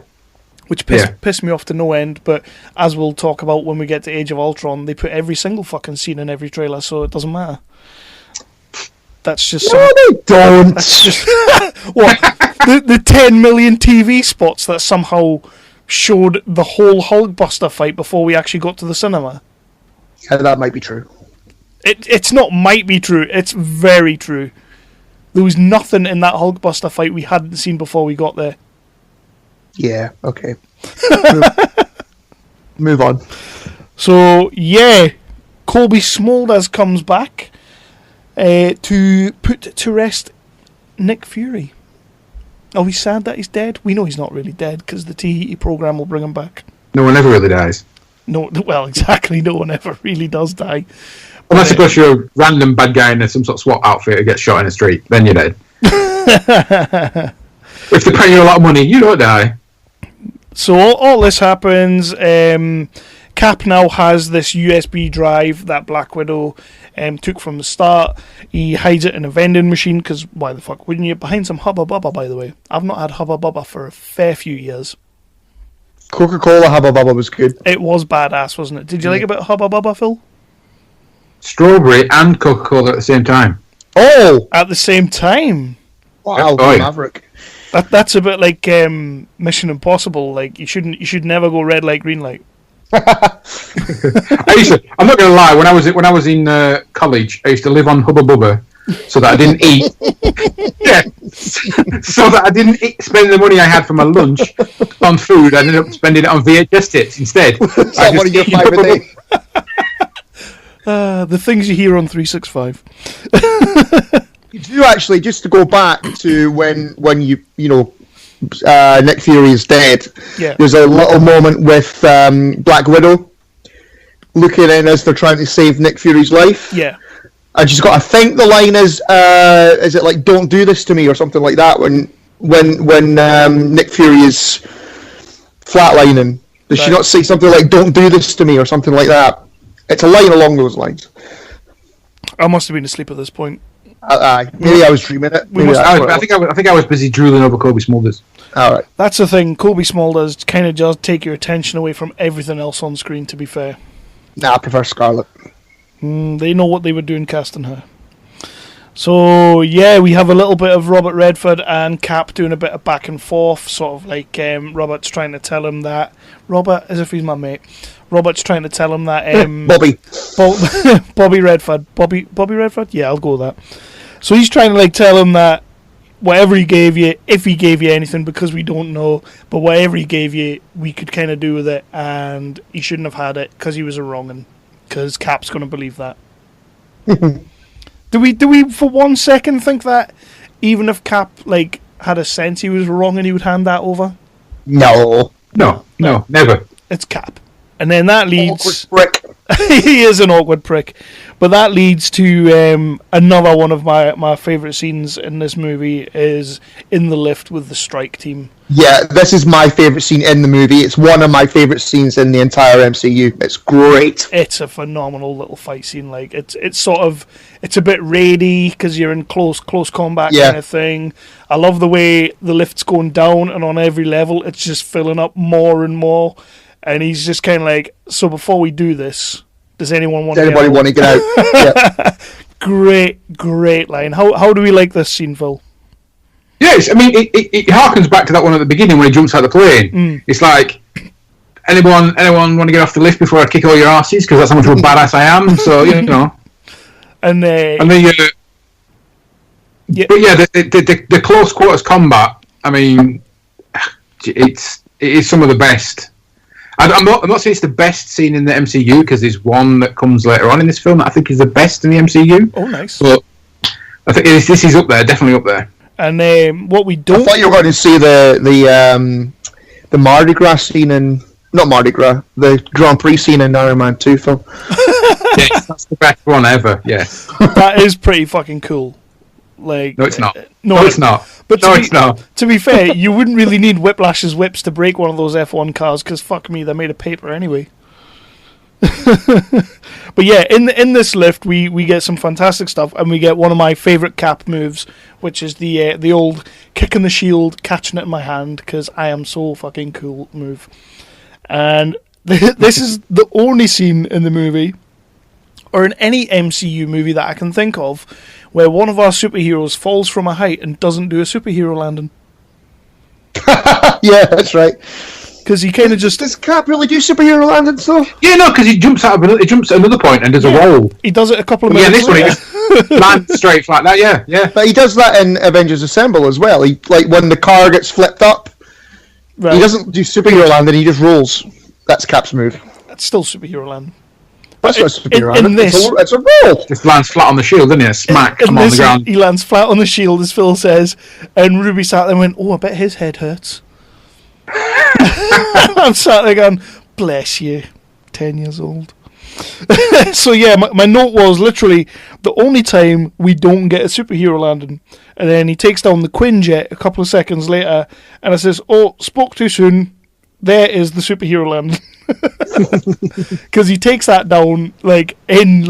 Which pissed me off to no end, but as we'll talk about when we get to Age of Ultron, they put every single fucking scene in every trailer, so it doesn't matter. That's just... No, they don't! That's just... What? The 10 million TV spots that somehow showed the whole Hulkbuster fight before we actually got to the cinema. Yeah, that might be true. It's not might be true, it's very true. There was nothing in that Hulkbuster fight we hadn't seen before we got there. Yeah, okay. Move on. So, yeah, Colby Smulders comes back to put to rest Nick Fury. Are we sad that he's dead? We know he's not really dead, because the Tahiti program will bring him back. No one ever really dies. No, well, exactly, no one ever really does die. Unless, of course, you're a random bad guy in some sort of SWAT outfit who gets shot in the street, then you're dead. If they pay you a lot of money, you don't die. So all this happens. Cap now has this USB drive that Black Widow took from the start. He hides it in a vending machine, because why the fuck wouldn't you? Behind some Hubba Bubba, by the way. I've not had Hubba Bubba for a fair few years. Coca-Cola Hubba Bubba was good. It was badass, wasn't it? Did you like a bit of Hubba Bubba, Phil? Strawberry and Coca-Cola at the same time. Oh! At the same time? Wow, Oh, yeah. Maverick. That's a bit like Mission Impossible. Like you should never go red light, green light. I'm not going to lie. When I was in college, I used to live on Hubba Bubba, so that I didn't eat. Yeah, so that I didn't spend the money I had for my lunch on food. I ended up spending it on VHS tapes instead. Is that one of your favourite things? The things you hear on 365. You do actually, just to go back to when you know Nick Fury is dead. Yeah. There's a little moment with Black Widow looking in as they're trying to save Nick Fury's life. Yeah. I just got to think the line is it like "Don't do this to me" or something like that when Nick Fury is flatlining. Does she not say something like "Don't do this to me" or something like that? It's a line along those lines. I must have been asleep at this point. Maybe I was dreaming it. I think I was busy drooling over Kobe Smulders. All right. That's the thing. Kobe Smulders kind of does take your attention away from everything else on screen, to be fair. Nah, I prefer Scarlet. They know what they were doing casting her. So, yeah, we have a little bit of Robert Redford and Cap doing a bit of back and forth, sort of like Robert's trying to tell him that... Robert, as if he's my mate. Robert's trying to tell him that... Bobby. Bobby Redford. Bobby Redford? Yeah, I'll go with that. So he's trying to like tell him that whatever he gave you, if he gave you anything, because we don't know, but whatever he gave you, we could kind of do with it, and he shouldn't have had it because he was a wrong'un, because Cap's going to believe that. Do we for 1 second think that even if Cap like had a sense he was wrong and he would hand that over? No, never. It's Cap. And then that leads... Awkward prick. He is an awkward prick. But that leads to another one of my favourite scenes in this movie is in the lift with the strike team. Yeah, this is my favourite scene in the movie. It's one of my favourite scenes in the entire MCU. It's great. It's a phenomenal little fight scene. Like it's a bit raidy because you're in close combat kind of thing. I love the way the lift's going down, and on every level it's just filling up more and more. And he's just kind of like, so before we do this, does anyone want to get out? Yeah. Great line. How do we like this scene, Phil? Yes, I mean, it harkens back to that one at the beginning when he jumps out of the plane. It's like, anyone want to get off the lift before I kick all your asses? Because that's how much of a badass I am. So, you know. And the close quarters combat, I mean, it is some of the best. I'm not saying it's the best scene in the MCU, because there's one that comes later on in this film that I think is the best in the MCU. Oh, nice. But I think this is up there, definitely up there. And what we don't... I thought you were going to see the Mardi Gras scene in... Not Mardi Gras, the Grand Prix scene in Iron Man 2 film. Yes, that's the best one ever, yes. That is pretty fucking cool. Like, no, it's not. No, it's not. But it's not. To be fair, you wouldn't really need Whiplash's whips to break one of those F1 cars, because fuck me, they're made of paper anyway. But yeah, in this lift, we get some fantastic stuff, and we get one of my favourite Cap moves, which is the old kicking the shield, catching it in my hand, because I am so fucking cool move. And this is the only scene in the movie, or in any MCU movie that I can think of, where one of our superheroes falls from a height and doesn't do a superhero landing. Yeah, that's right. Because he kind of just... Does Cap really do superhero landings, though? Yeah, no, because he jumps at another point and does a roll. He does it a couple of minutes this later. one he just lands straight like that, yeah. But he does that in Avengers Assemble as well. He, like, when the car gets flipped up, Right. he doesn't do superhero landing, he just rolls. That's Cap's move. That's still superhero land. That's not superhero in landing. this... It's a roll. Just lands flat on the shield, doesn't he? Smack, In come on the this, ground. he lands flat on the shield, as Phil says, and Ruby sat there and went, oh, I bet his head hurts. I'm sat there going, bless you, 10 years old. So yeah, my note was literally the only time we don't get a superhero landing. And then he takes down the Quinjet a couple of seconds later, and it says, "Oh, spoke too soon. There is the superhero landing." Because he takes that down in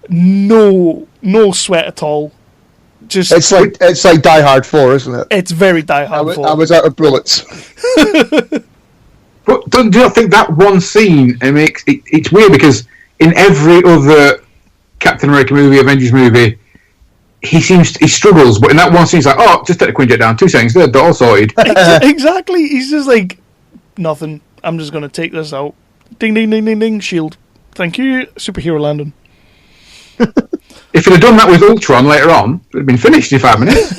no sweat at all. Just It's like Die Hard 4, isn't it? it's very Die Hard. I was out of bullets. But do you not think that one scene it's weird because in every other Captain America movie, Avengers movie, he struggles, but in that one scene he's like, "Oh, just take the Quinjet down, 2 seconds, they're all sorted." Exactly. He's just like, nothing. I'm just gonna take this out. Ding ding ding ding ding. Shield. Thank you. Superhero landing. If he'd have done that with Ultron later on, it would have been finished in 5 minutes.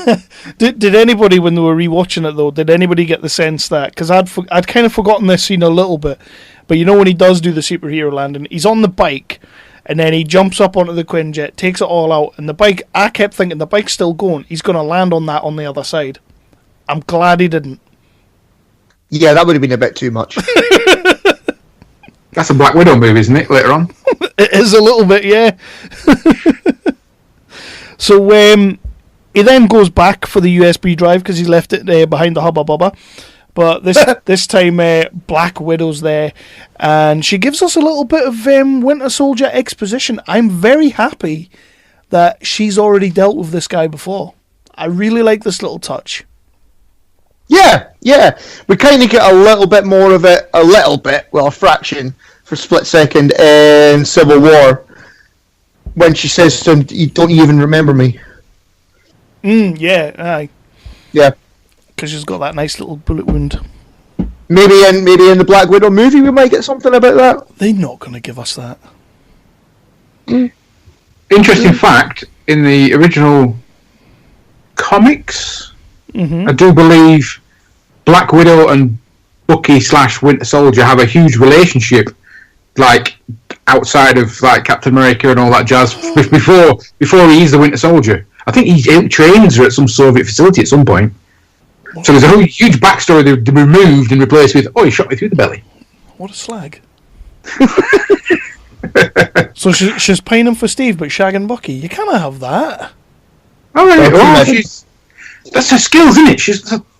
Did anybody, when they were rewatching it though, did anybody get the sense that, because I'd kind of forgotten this scene a little bit, but you know when he does do the superhero landing, he's on the bike, and then he jumps up onto the Quinjet, takes it all out, and the bike, I kept thinking the bike's still going, he's going to land on that on the other side. I'm glad he didn't. Yeah, that would have been a bit too much. That's a Black Widow movie, isn't it, later on? It is a little bit, yeah. So he then goes back for the USB drive because he left it behind the Hubba Bubba. But this time Black Widow's there, and she gives us a little bit of Winter Soldier exposition. I'm very happy that she's already dealt with this guy before. I really like this little touch. Yeah. We kind of get a little bit more of it, a fraction, for a split second in Civil War, when she says to him, "You don't even remember me." Yeah, aye. Yeah. Because she's got that nice little bullet wound. Maybe in the Black Widow movie we might get something about that. They're not going to give us that. Interesting fact, in the original comics, I do believe Black Widow and Bucky / Winter Soldier have a huge relationship, like outside of like Captain America and all that jazz. Before he's the Winter Soldier, I think he trains her at some Soviet facility at some point. So there's a whole huge backstory they removed and replaced with, "Oh, he shot me through the belly." What a slag. So she's pining for Steve, but shagging Bucky. You can't have that. Oh, that's her skills, isn't it?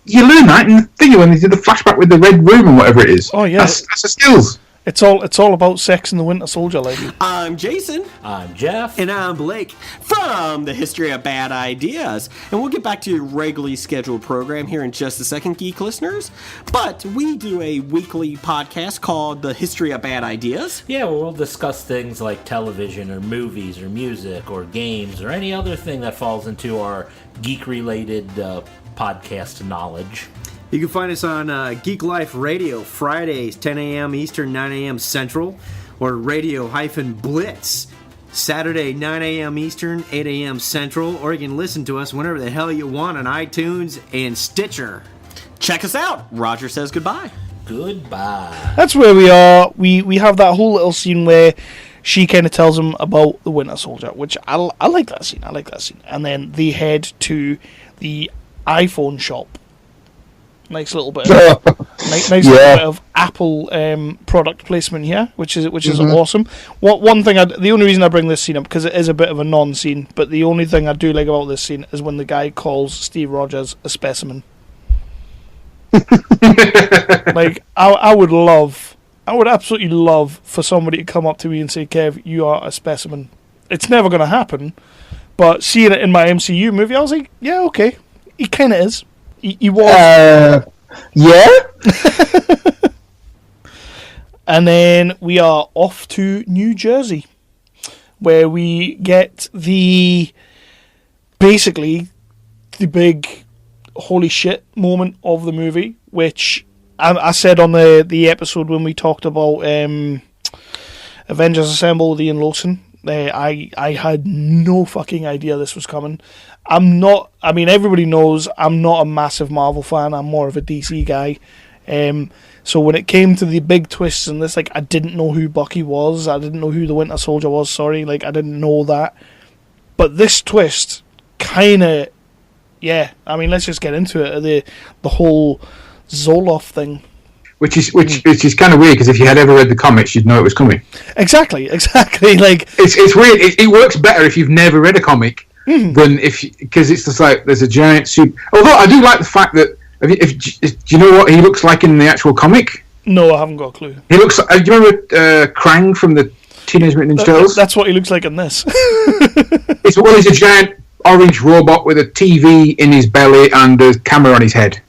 You learn that in the thing when they did the flashback with the red room and whatever it is. Oh yeah, that's her skills. It's all about sex in the Winter Soldier, lady. I'm Jason. I'm Jeff. And I'm Blake from the History of Bad Ideas. And we'll get back to your regularly scheduled program here in just a second, geek listeners. But we do a weekly podcast called The History of Bad Ideas. Yeah, well, we'll discuss things like television or movies or music or games or any other thing that falls into our geek-related podcast knowledge. You can find us on Geek Life Radio, Fridays, 10 a.m. Eastern, 9 a.m. Central, or Radio-Blitz, Saturday, 9 a.m. Eastern, 8 a.m. Central, or you can listen to us whenever the hell you want on iTunes and Stitcher. Check us out. Roger says goodbye. Goodbye. That's where we are. We have that whole little scene where she kind of tells him about the Winter Soldier, which I like that scene. And then they head to the iPhone shop. Nice little bit of little bit of Apple product placement here, which is awesome. The only reason I bring this scene up, because it is a bit of a non-scene, but the only thing I do like about this scene is when the guy calls Steve Rogers a specimen. Like I would absolutely love for somebody to come up to me and say, "Kev, you are a specimen." It's never going to happen, but seeing it in my MCU movie, I was like, "Yeah, okay, he kind of is." He was. Yeah? And then we are off to New Jersey, where we get basically the big holy shit moment of the movie, which I said on the episode when we talked about Avengers Assemble with Ian Lawson. I had no fucking idea this was coming. Everybody knows I'm not a massive Marvel fan. I'm more of a DC guy. So when it came to the big twists in this, I didn't know who Bucky was. I didn't know who the Winter Soldier was, sorry. I didn't know that. But this twist kind of, let's just get into it. The whole Zoloft thing. which is kind of weird because if you had ever read the comics, you'd know it was coming. Exactly. Like it's weird. It works better if you've never read a comic than because it's just like there's a giant soup. Although I do like the fact that do you know what he looks like in the actual comic? No, I haven't got a clue. He looks. Do you remember Krang from the Teenage Mutant Ninja Turtles? That's what he looks like in this. He's a giant orange robot with a TV in his belly and a camera on his head.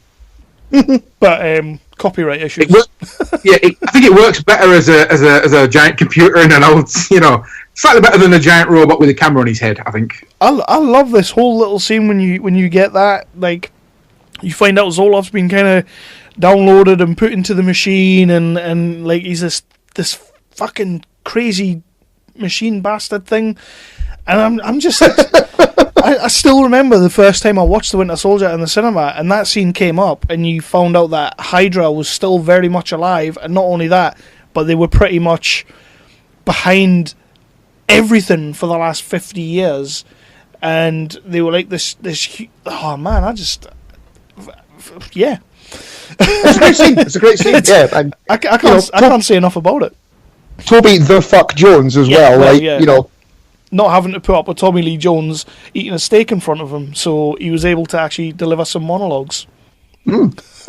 But copyright issues. I think it works better as a giant computer in an old, slightly better than a giant robot with a camera on his head. I think. I love this whole little scene when you get that, like, you find out Zolof's been kind of downloaded and put into the machine, and like he's this fucking crazy machine bastard thing, and I'm just. I still remember the first time I watched The Winter Soldier in the cinema, and that scene came up, and you found out that Hydra was still very much alive, and not only that, but they were pretty much behind everything for the last 50 years, and they were like this. Oh man, yeah. It's a great scene. It's a great scene. Yeah, I can't say enough about it. Toby the fuck Jones as well. Not having to put up with Tommy Lee Jones eating a steak in front of him, so he was able to actually deliver some monologues. He does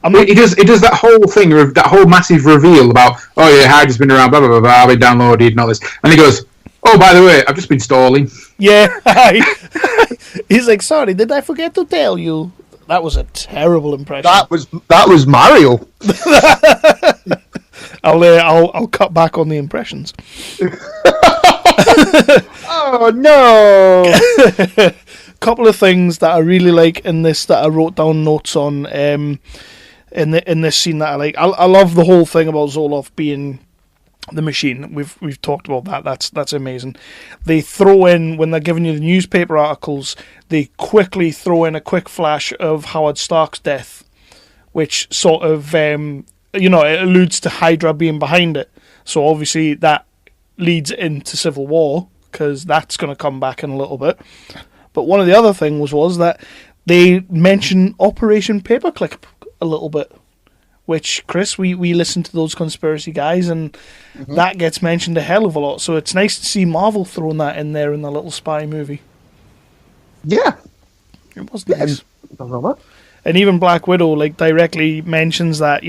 that whole thing, that whole massive reveal about, oh yeah, Hydra's been around, blah blah blah blah, I've been downloaded and all this, and he goes, oh by the way, I've just been stalling. Yeah, he's like, sorry, did I forget to tell you? That was a terrible impression. That was Mario. I'll cut back on the impressions. Oh no! Couple of things that I really like in this that I wrote down notes on in this scene that I like. I love the whole thing about Zoloff being the machine. We've talked about that. That's amazing. They throw in, when they're giving you the newspaper articles, they quickly throw in a quick flash of Howard Stark's death, which sort of it alludes to Hydra being behind it. So obviously that leads into Civil War, because that's going to come back in a little bit. But one of the other things was that they mention Operation Paperclip a little bit, which, Chris, we listen to those conspiracy guys, and that gets mentioned a hell of a lot. So it's nice to see Marvel throwing that in there in the little spy movie. Yeah. It was nice. And even Black Widow directly mentions that,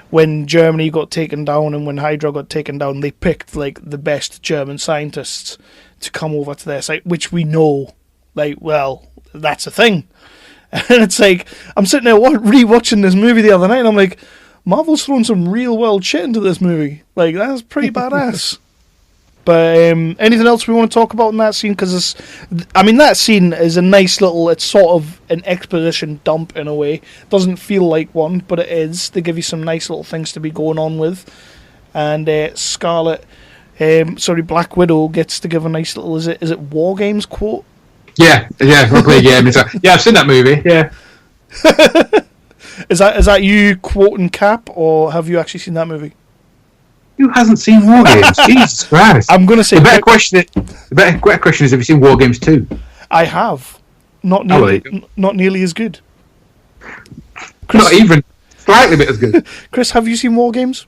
when Germany got taken down and when Hydra got taken down, they picked the best German scientists to come over to their site, which we know, that's a thing. And it's like, I'm sitting there re-watching this movie the other night, and I'm like, Marvel's thrown some real world shit into this movie. That's pretty badass. But anything else we want to talk about in that scene? Because that scene is a nice little. It's sort of an exposition dump in a way. Doesn't feel like one, but it is. They give you some nice little things to be going on with. And Black Widow gets to give a nice little. Is it War Games quote? Yeah, we'll play a game. Yeah, I've seen that movie. Yeah. Is that you quoting Cap, or have you actually seen that movie? Who hasn't seen War Games? Jesus Christ! I'm going to say the better question is: have you seen War Games 2? I have. Not nearly as good. Chris, not even slightly bit as good. Chris, have you seen War Games?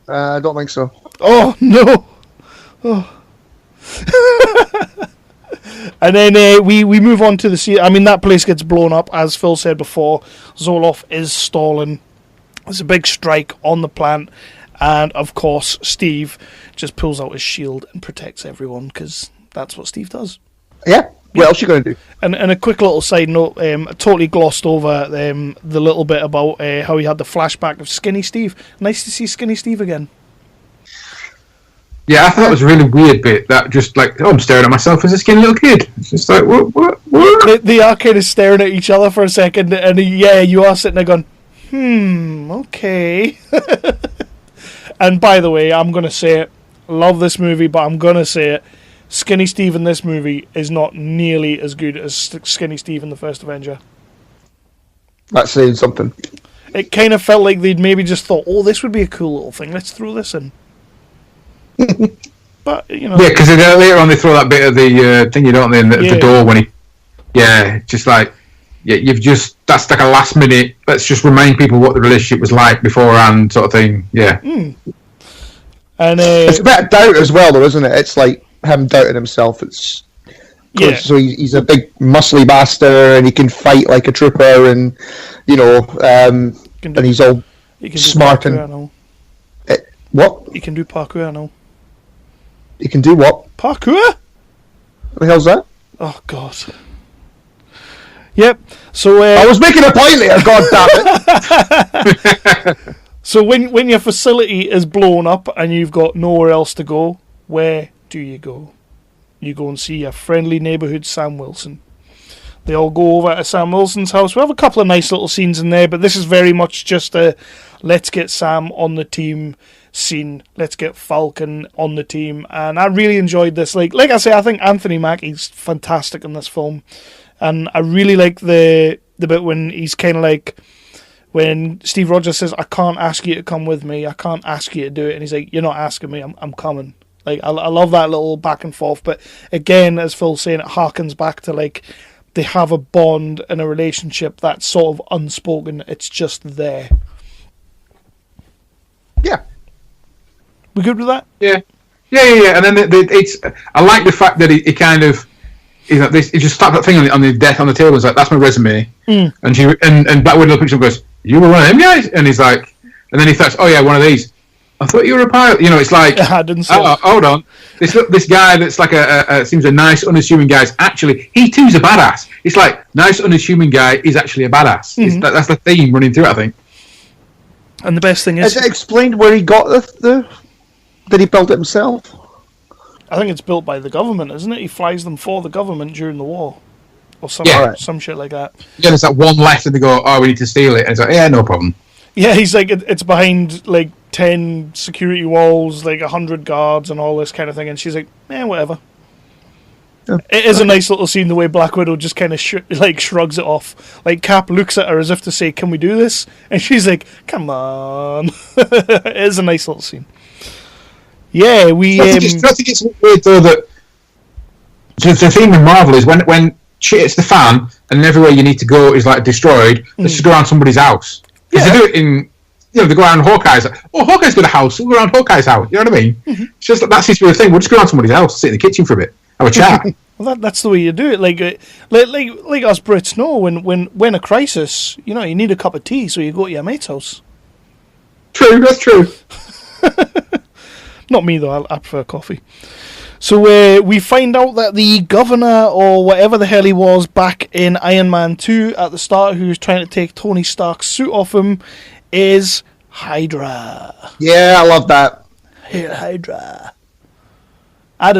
I don't think so. Oh no! Oh. And then we move on to the scene. That place gets blown up, as Phil said before. Zoloff is stalling. There's a big strike on the plant. And, of course, Steve just pulls out his shield and protects everyone, because that's what Steve does. Yeah. What else are you going to do? And a quick little side note, I totally glossed over the little bit about how he had the flashback of Skinny Steve. Nice to see Skinny Steve again. Yeah, I thought that was a really weird bit. That just I'm staring at myself as a skinny little kid. It's just like, what? They are kind of staring at each other for a second, and you are sitting there going, okay. And by the way, I'm going to say it, love this movie, but I'm going to say it, Skinny Steve in this movie is not nearly as good as Skinny Steve in the first Avenger. That's saying something. It kind of felt like they'd maybe just thought, this would be a cool little thing, let's throw this in. But, Yeah, because later on they throw that bit of the thing, don't they, in the door when he... Yeah, just like... you've just that's like a last minute. Let's just remind people what the relationship was like beforehand, sort of thing. Yeah. And it's a bit of doubt as well, though, isn't it? It's like him doubting himself. It's so he's a big muscly bastard, and he can fight like a trooper, and and he's all smart and what? He can do parkour, I know. He can do what? Parkour? What the hell's that? Oh God. Yep. So I was making a point there. God damn it. So when your facility is blown up and you've got nowhere else to go, where do you go? You go and see your friendly neighbourhood Sam Wilson. They all go over to Sam Wilson's house. We have a couple of nice little scenes in there, but this is very much just a let's get Sam on the team scene. Let's get Falcon on the team. And I really enjoyed this. Like I say, I think Anthony Mackie's fantastic in this film. And I really like the bit when he's kind of like, when Steve Rogers says, I can't ask you to come with me. I can't ask you to do it. And he's like, you're not asking me. I'm coming. Like, I love that little back and forth. But again, as Phil's saying, it harkens back to like, they have a bond and a relationship that's sort of unspoken. It's just there. Yeah. We good with that? Yeah. And then I like the fact that he kind of, he just slapped that thing on the desk on the table and was like, that's my resume. And Black Widow picks him and goes, you were one of them guys? And he's like, and then he thought, oh yeah, one of these. I thought you were a pilot. It's like, I didn't say hold on. This guy that's like seems a nice, unassuming guy. Actually, he too's a badass. It's like, nice, unassuming guy is actually a badass. That's the theme running through it, I think. And the best thing is, it explained where he got the did he build it himself? I think it's built by the government, isn't it? He flies them for the government during the war. Or some shit like that. Yeah, there's that one left and they go, oh, we need to steal it. And it's like, yeah, no problem. Yeah, he's like, it's behind like 10 security walls, like 100 guards and all this kind of thing. And she's like, whatever. Yeah. It is a nice little scene, the way Black Widow just kind of shrugs it off. Like, Cap looks at her as if to say, can we do this? And she's like, come on. It is a nice little scene. Yeah, we... I think it's weird, though, that the theme in Marvel is when shit hits the fan and everywhere you need to go is, like, destroyed, let's just go around somebody's house. Because they do it in... they go around Hawkeye's... Oh, Hawkeye's got a house. We'll go around Hawkeye's house. You know what I mean? Mm-hmm. It's just that's his weird thing. We'll just go around somebody's house, sit in the kitchen for a bit, have a chat. Well, that's the way you do it. Like us Brits know, when a crisis, you need a cup of tea, so you go to your mate's house. True, that's true. Not me, though. I prefer coffee. So we find out that the governor, or whatever the hell he was back in Iron Man 2 at the start, who's trying to take Tony Stark's suit off him, is Hydra. Yeah, I love that. Hail Hydra.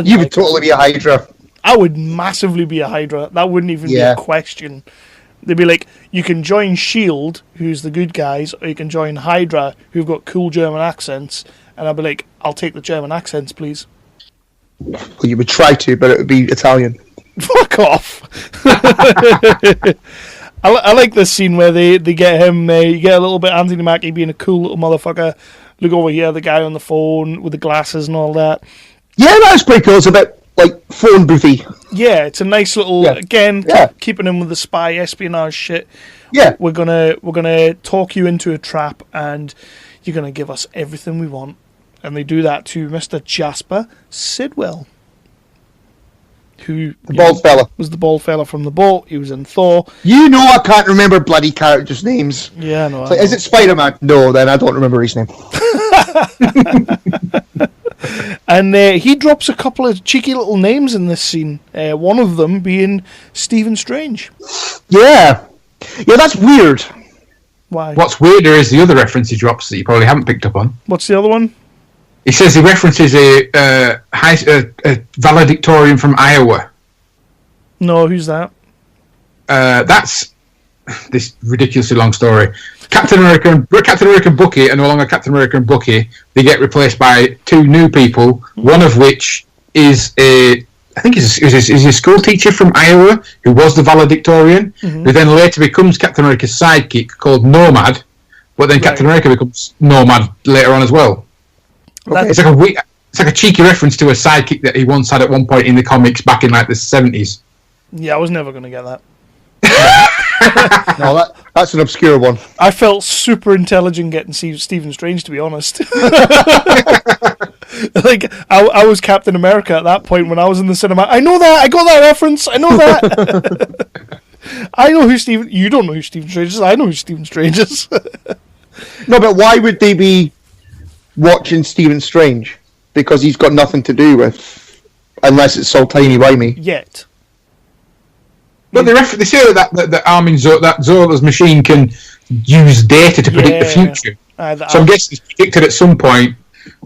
You would totally be a Hydra. I would massively be a Hydra. That wouldn't even be a question. They'd be like, you can join S.H.I.E.L.D., who's the good guys, or you can join Hydra, who've got cool German accents. And I'd be like, I'll take the German accents, please. Well, you would try to, but it would be Italian. Fuck off. I like this scene where they get him, you get a little bit Anthony Mackie being a cool little motherfucker. Look over here, the guy on the phone with the glasses and all that. Yeah, that's pretty cool. It's a bit like phone boothy. Yeah, it's a nice little, keeping him with the spy espionage shit. Yeah. We're gonna talk you into a trap and you're gonna give us everything we want. And they do that to Mr. Jasper Sidwell, who the bald fella was the bald fella from the boat. He was in Thor. I can't remember bloody characters' names. Yeah, no. Like, is it Spider-Man? No, then I don't remember his name. And he drops a couple of cheeky little names in this scene. One of them being Stephen Strange. Yeah, that's weird. Why? What's weirder is the other reference he drops that you probably haven't picked up on. What's the other one? He says he references a valedictorian from Iowa. No, who's that? That's this ridiculously long story. Captain America and Bucky, and no longer Captain America and Bucky, they get replaced by two new people. One of which is is a school teacher from Iowa who was the valedictorian, who then later becomes Captain America's sidekick called Nomad, but then Captain America becomes Nomad later on as well. Okay. It's like a cheeky reference to a sidekick that he once had at one point in the comics back in like the 70s. Yeah, I was never going to get that. No, that's an obscure one. I felt super intelligent getting Stephen Strange, to be honest. Like, I was Captain America at that point when I was in the cinema. I know that! I got that reference! I know that! I know who Stephen... You don't know who Stephen Strange is. I know who Stephen Strange is. No, but why would they be watching Stephen Strange? Because he's got nothing to do with... Unless it's so tiny-wimey. Yet. But they say that Armin that Zola's machine can use data to predict the future. So I'm guessing it's predicted at some point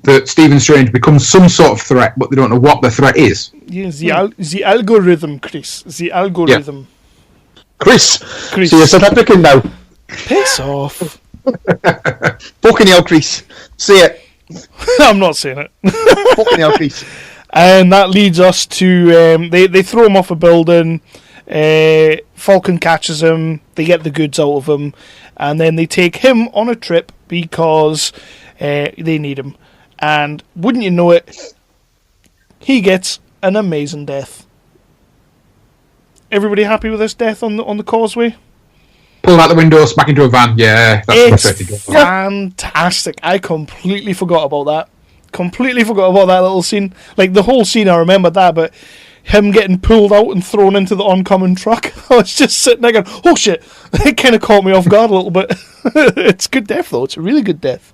that Stephen Strange becomes some sort of threat, but they don't know what the threat is. Yeah, the algorithm, Chris. The algorithm. Yeah. Chris. So you're South African now. Piss off. Fucking hell, Chris. Say it. I'm not saying it. Fucking hell, Chris. And that leads us to... they throw him off a building. Falcon catches him. They get the goods out of him. And then they take him on a trip because they need him. And wouldn't you know it, he gets an amazing death. Everybody happy with this death on the causeway? Pull out the window, smack into a van. Yeah, that's it's fantastic. I completely forgot about that. Completely forgot about that little scene. Like, the whole scene, I remember that, but him getting pulled out and thrown into the oncoming truck, I was just sitting there going, oh shit, it kind of caught me off guard a little bit. It's good death, though. It's a really good death.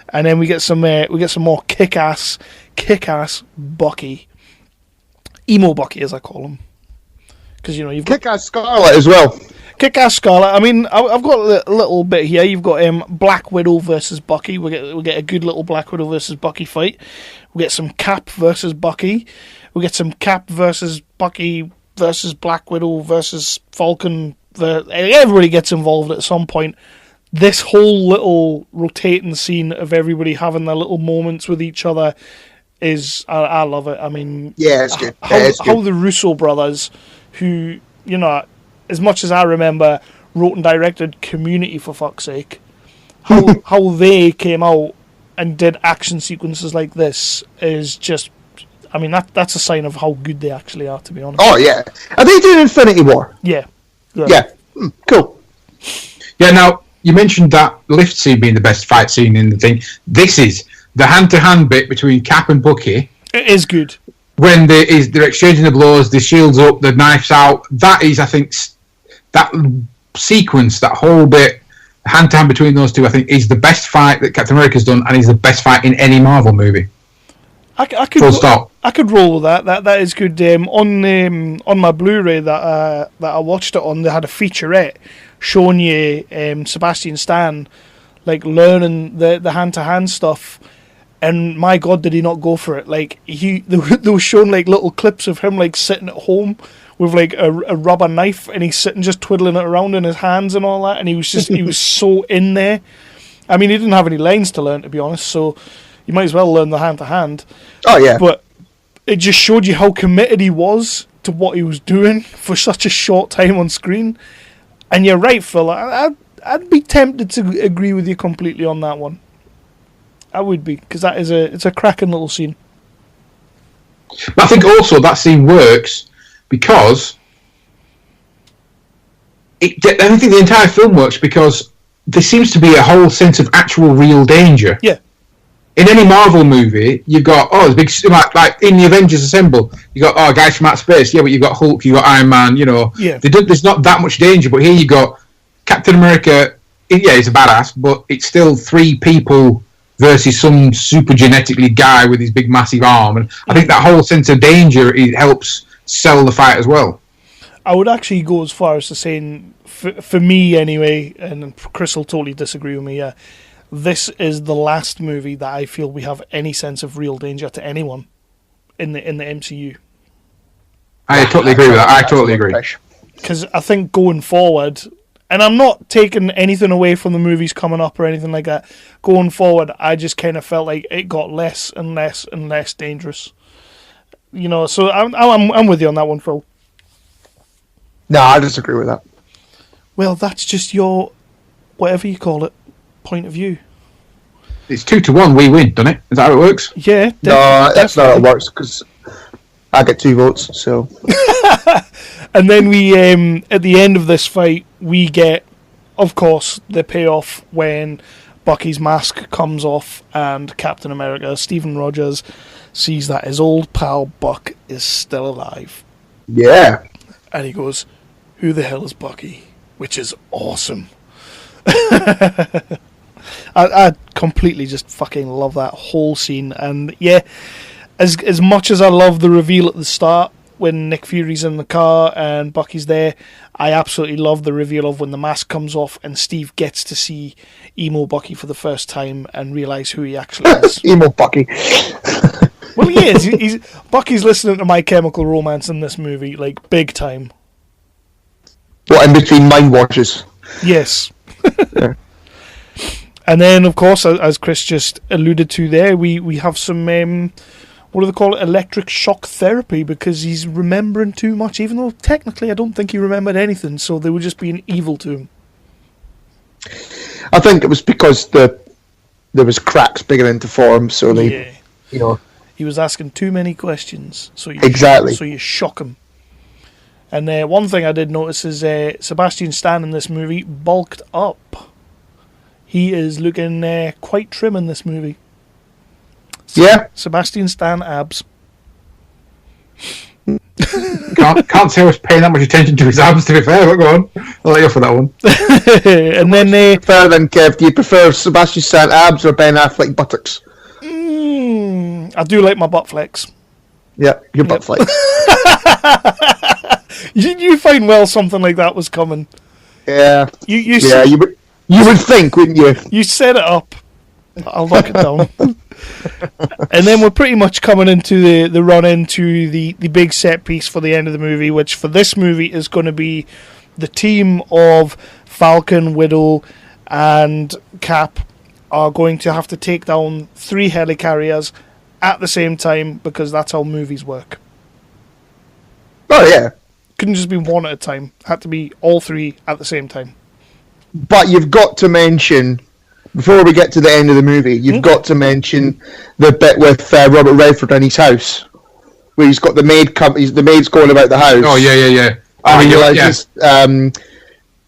And then we get some more kick-ass Bucky. Emo Bucky, as I call him. Because, you know, you've got... Kick-ass Scarlet as well. Kick-ass Scarlet. I mean, I've got a little bit here. You've got Black Widow versus Bucky. We get a good little Black Widow versus Bucky fight. We get some Cap versus Bucky. We get some Cap versus Bucky versus Black Widow versus Falcon. Everybody gets involved at some point. This whole little rotating scene of everybody having their little moments with each other is... I love it. I mean... Yeah, it's good. How the Russo brothers, who, you know... As much as I remember, wrote and directed Community, for fuck's sake. How they came out and did action sequences like this is just... I mean, that's a sign of how good they actually are, to be honest. Oh, yeah. Are they doing Infinity War? Yeah. Yeah. Cool. Yeah, now, you mentioned that lift scene being the best fight scene in the thing. This is the hand-to-hand bit between Cap and Bucky. It is good. When they're exchanging the blows, the shield's up, the knife's out. That is, I think... That sequence, that whole bit, hand-to-hand between those two, I think, is the best fight that Captain America's done, and is the best fight in any Marvel movie. I could roll with that. That is good. On my Blu-ray that I watched it on, they had a featurette showing you Sebastian Stan like learning the hand-to-hand stuff, and my God, did he not go for it? Like they were showing like little clips of him like sitting at home with like a rubber knife, and he's sitting just twiddling it around in his hands and all that, and he was so in there. I mean, he didn't have any lines to learn, to be honest, so you might as well learn the hand-to-hand. Oh, yeah. But it just showed you how committed he was to what he was doing for such a short time on screen. And you're right, Phil, I'd be tempted to agree with you completely on that one. I would be, because it's a cracking little scene. But I think also that scene works because I think the entire film works because there seems to be a whole sense of actual real danger. Yeah. In any Marvel movie, you've got big like in the Avengers Assemble, you got guys from outer space. Yeah, but you've got Hulk, you've got Iron Man. You know, yeah. There's not that much danger. But here you got Captain America. Yeah, he's a badass, but it's still three people versus some super genetically guy with his big massive arm, and I think that whole sense of danger helps sell the fight as well. I would actually go as far as to saying, for me anyway, and Chris will totally disagree with me, yeah, this is the last movie that I feel we have any sense of real danger to anyone in the MCU. I totally agree with that. I totally agree. Because I think going forward, and I'm not taking anything away from the movies coming up or anything like that, going forward, I just kind of felt like it got less and less and less dangerous. You know, so I'm with you on that one, Phil. No, I disagree with that. Well, that's just your, whatever you call it, point of view. It's 2-1, we win, doesn't it? Is that how it works? Yeah. No, that's not how it works, because I get 2 votes, so... And then we, at the end of this fight, we get, of course, the payoff when Bucky's mask comes off and Captain America, Stephen Rogers, sees that his old pal Buck is still alive. Yeah. And he goes, "Who the hell is Bucky?" Which is awesome. I completely just fucking love that whole scene. And yeah, as much as I love the reveal at the start when Nick Fury's in the car and Bucky's there, I absolutely love the reveal of when the mask comes off and Steve gets to see emo Bucky for the first time and realise who he actually is. Emo Bucky. Well, he is. Bucky's listening to My Chemical Romance in this movie, like, big time. What, in between mind washes? Yes. Yeah. And then, of course, as Chris just alluded to there, we have some, what do they call it, electric shock therapy, because he's remembering too much, even though technically I don't think he remembered anything, so they were just being evil to him. I think it was because there was cracks beginning to form, so they, you know... He was asking too many questions, so you shock him. And one thing I did notice is Sebastian Stan in this movie bulked up. He is looking quite trim in this movie. Yeah. Sebastian Stan abs. Can't say I was paying that much attention to his abs, to be fair, but go on. I'll let you off for that one. And then... Kev, do you prefer Sebastian Stan abs or Ben Affleck buttocks? I do like my butt flex. Yeah, your butt flex. You find well something like that was coming. Yeah. You would think, wouldn't you? You set it up. I'll knock it down. And then we're pretty much coming into the run into the big set piece for the end of the movie, which for this movie is going to be the team of Falcon, Widow, and Cap are going to have to take down 3 helicarriers at the same time, because that's how movies work. Oh, yeah. Couldn't just be one at a time. Had to be all 3 at the same time. But you've got to mention, before we get to the end of the movie, you've got to mention the bit with Robert Redford in his house, where he's got the maid's going about the house. Oh, yeah. And he realises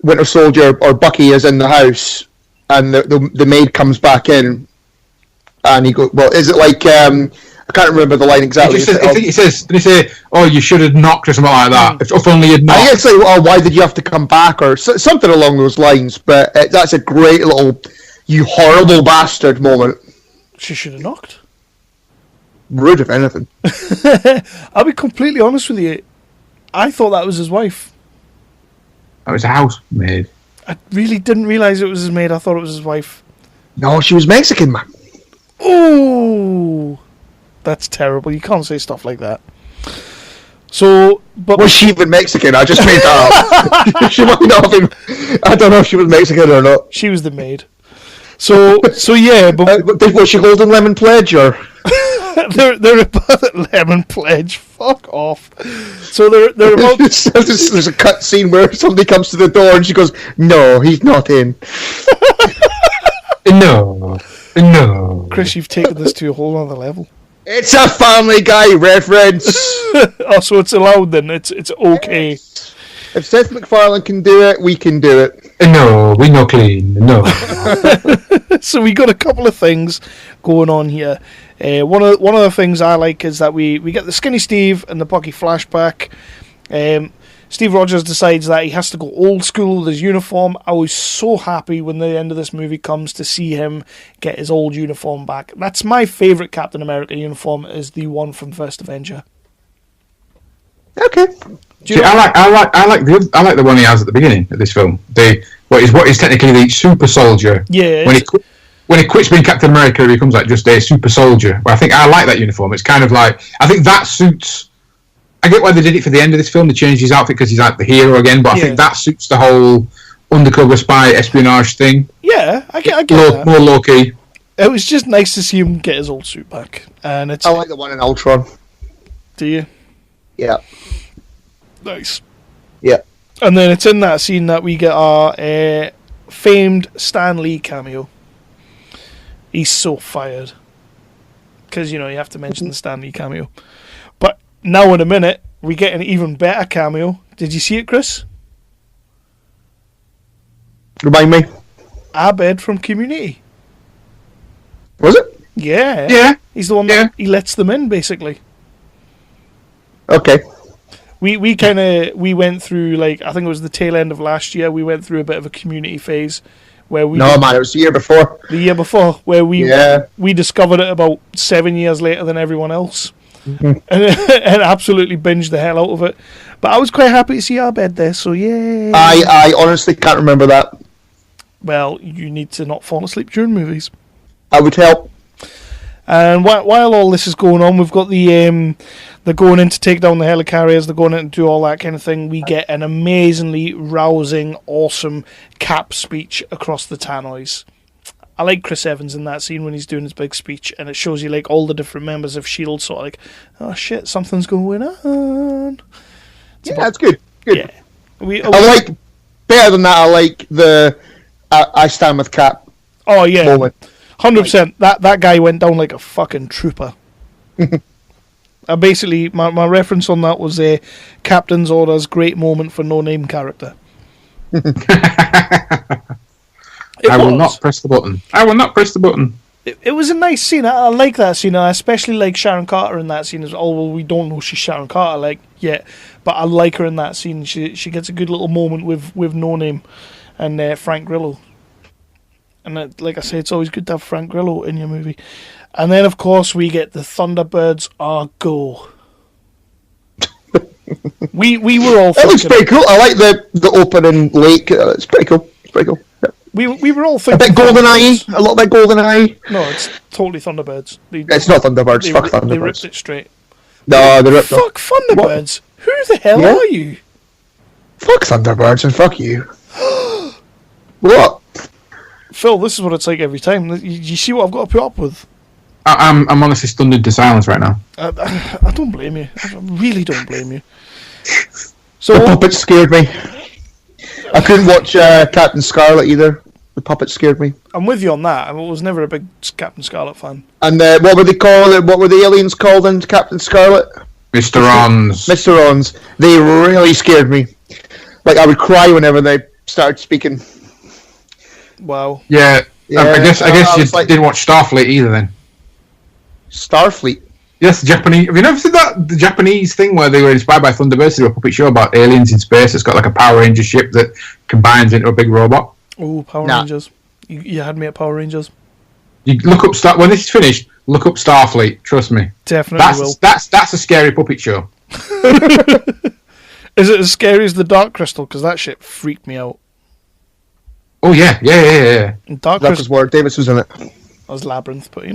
Winter Soldier or Bucky is in the house, and the maid comes back in, and he goes, "Well, is it like I can't remember the line exactly." He says, "Did he say, oh, you should have knocked," or something like that? If only you'd knocked. I guess like, "Oh, why did you have to come back?" or something along those lines. But that's a great little "you horrible bastard" moment. She should have knocked. Rude, if anything. I'll be completely honest with you. I thought that was his wife. That was a housemaid. I really didn't realise it was his maid. I thought it was his wife. No, she was Mexican, man. Oh, that's terrible. You can't say stuff like that. So, but was she even Mexican? I just made that up. She might not have been. I don't know if she was Mexican or not. She was the maid. So yeah, but was she Golden Lemon Pledge or? they're about Lemon Pledge. Fuck off. So they're about. There's a cut scene where somebody comes to the door and she goes, "No, he's not in." No. Chris, you've taken this to a whole other level. It's a Family Guy reference. Oh, so it's allowed then. It's okay. Yes. If Seth MacFarlane can do it, we can do it. No, we no clean. No. So we got a couple of things going on here. One of the things I like is that we get the Skinny Steve and the Bucky flashback. Steve Rogers decides that he has to go old school with his uniform. I was so happy when the end of this movie comes to see him get his old uniform back. That's my favourite Captain America uniform, is the one from First Avenger. Okay. I like the one he has at the beginning of this film. What is technically the super soldier. Yeah. When he quits being Captain America, he becomes like just a super soldier. But I like that uniform. It's kind of like, I think that suits. I get why they did it for the end of this film. They changed his outfit because he's like the hero again. But I think that suits the whole undercover spy espionage thing. Yeah, I get that. More low key. It was just nice to see him get his old suit back, and I like the one in Ultron. Do you? Yeah. Nice. Yeah. And then it's in that scene that we get our famed Stan Lee cameo. He's so fired. Because, you have to mention the Stan Lee cameo. But now in a minute, we get an even better cameo. Did you see it, Chris? Remind me. Abed from Community. Was it? Yeah. Yeah. He's the one that he lets them in, basically. Okay. We went through, like, I think it was the tail end of last year, we went through a bit of a Community phase where we... No, man, it was the year before. The year before, where we discovered it about 7 years later than everyone else. Mm-hmm. and absolutely binged the hell out of it. But I was quite happy to see Abed there, so yay. I honestly can't remember that. Well, you need to not fall asleep during movies. I would help. And while all this is going on, we've got they're going in to take down the helicarriers, they're going in to do all that kind of thing. We get an amazingly rousing, awesome Cap speech across the tannoys. I like Chris Evans in that scene when he's doing his big speech, and it shows you like all the different members of S.H.I.E.L.D. sort of like, oh shit, something's going on. That's good. Good. Yeah. I like, better than that, I like the I stand with Cap. Oh yeah. Moment. 100%. That guy went down like a fucking trooper. Basically, my reference on that was a Captain's Orders great moment for no-name character. I will not press the button. I will not press the button. It was a nice scene. I like that scene. I especially like Sharon Carter in that scene as well. Well, we don't know she's Sharon Carter like yet, but I like her in that scene. She gets a good little moment with No Name and Frank Grillo. And like I say, it's always good to have Frank Grillo in your movie. And then, of course, we get the Thunderbirds are go. we were all. It looks pretty cool. I like the opening lake. It's pretty cool. It's pretty cool. Yeah. We were all thinking a bit GoldenEye, a little bit GoldenEye. No, it's totally Thunderbirds. It's not Thunderbirds. Fuck Thunderbirds. They ripped it straight. No, they ripped it. Fuck Thunderbirds. What? Who the hell are you? Fuck Thunderbirds and fuck you. What? Phil, this is what it's like every time. You see what I've got to put up with? I'm honestly stunned into silence right now. I don't blame you. I really don't blame you. So the puppet scared me. I couldn't watch Captain Scarlet either. The puppet scared me. I'm with you on that. I was never a big Captain Scarlet fan. And what were they called? What were the aliens called in Captain Scarlet? Mr. Ons. Mr. Ons. They really scared me. Like, I would cry whenever they started speaking. Wow. Yeah. I guess you didn't watch Starfleet either then. Starfleet? Yes, the Japanese. Have you never seen that? The Japanese thing where they were inspired by Thunderbirds to do a puppet show about aliens in space. It's got like a Power Ranger ship that combines into a big robot. Oh, Power Rangers. You had me at Power Rangers. You look up when this is finished, look up Starfleet. Trust me. Definitely will. That's a scary puppet show. Is it as scary as the Dark Crystal? Because that shit freaked me out. Oh yeah. Dark that was Warwick Davis was in it. That was Labyrinth, but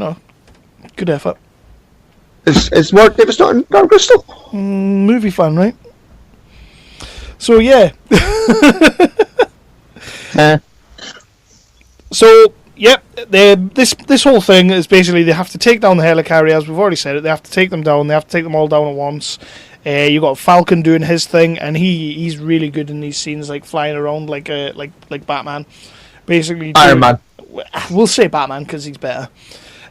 good effort. Is Warwick Davis not in Dark Crystal? Movie fan, right? So yeah. So yep, this whole thing is basically they have to take down the helicarriers. We've already said it. They have to take them down. They have to take them all down at once. You got Falcon doing his thing, and he's really good in these scenes, like flying around like Batman. Basically, Iron Man. We'll say Batman because he's better.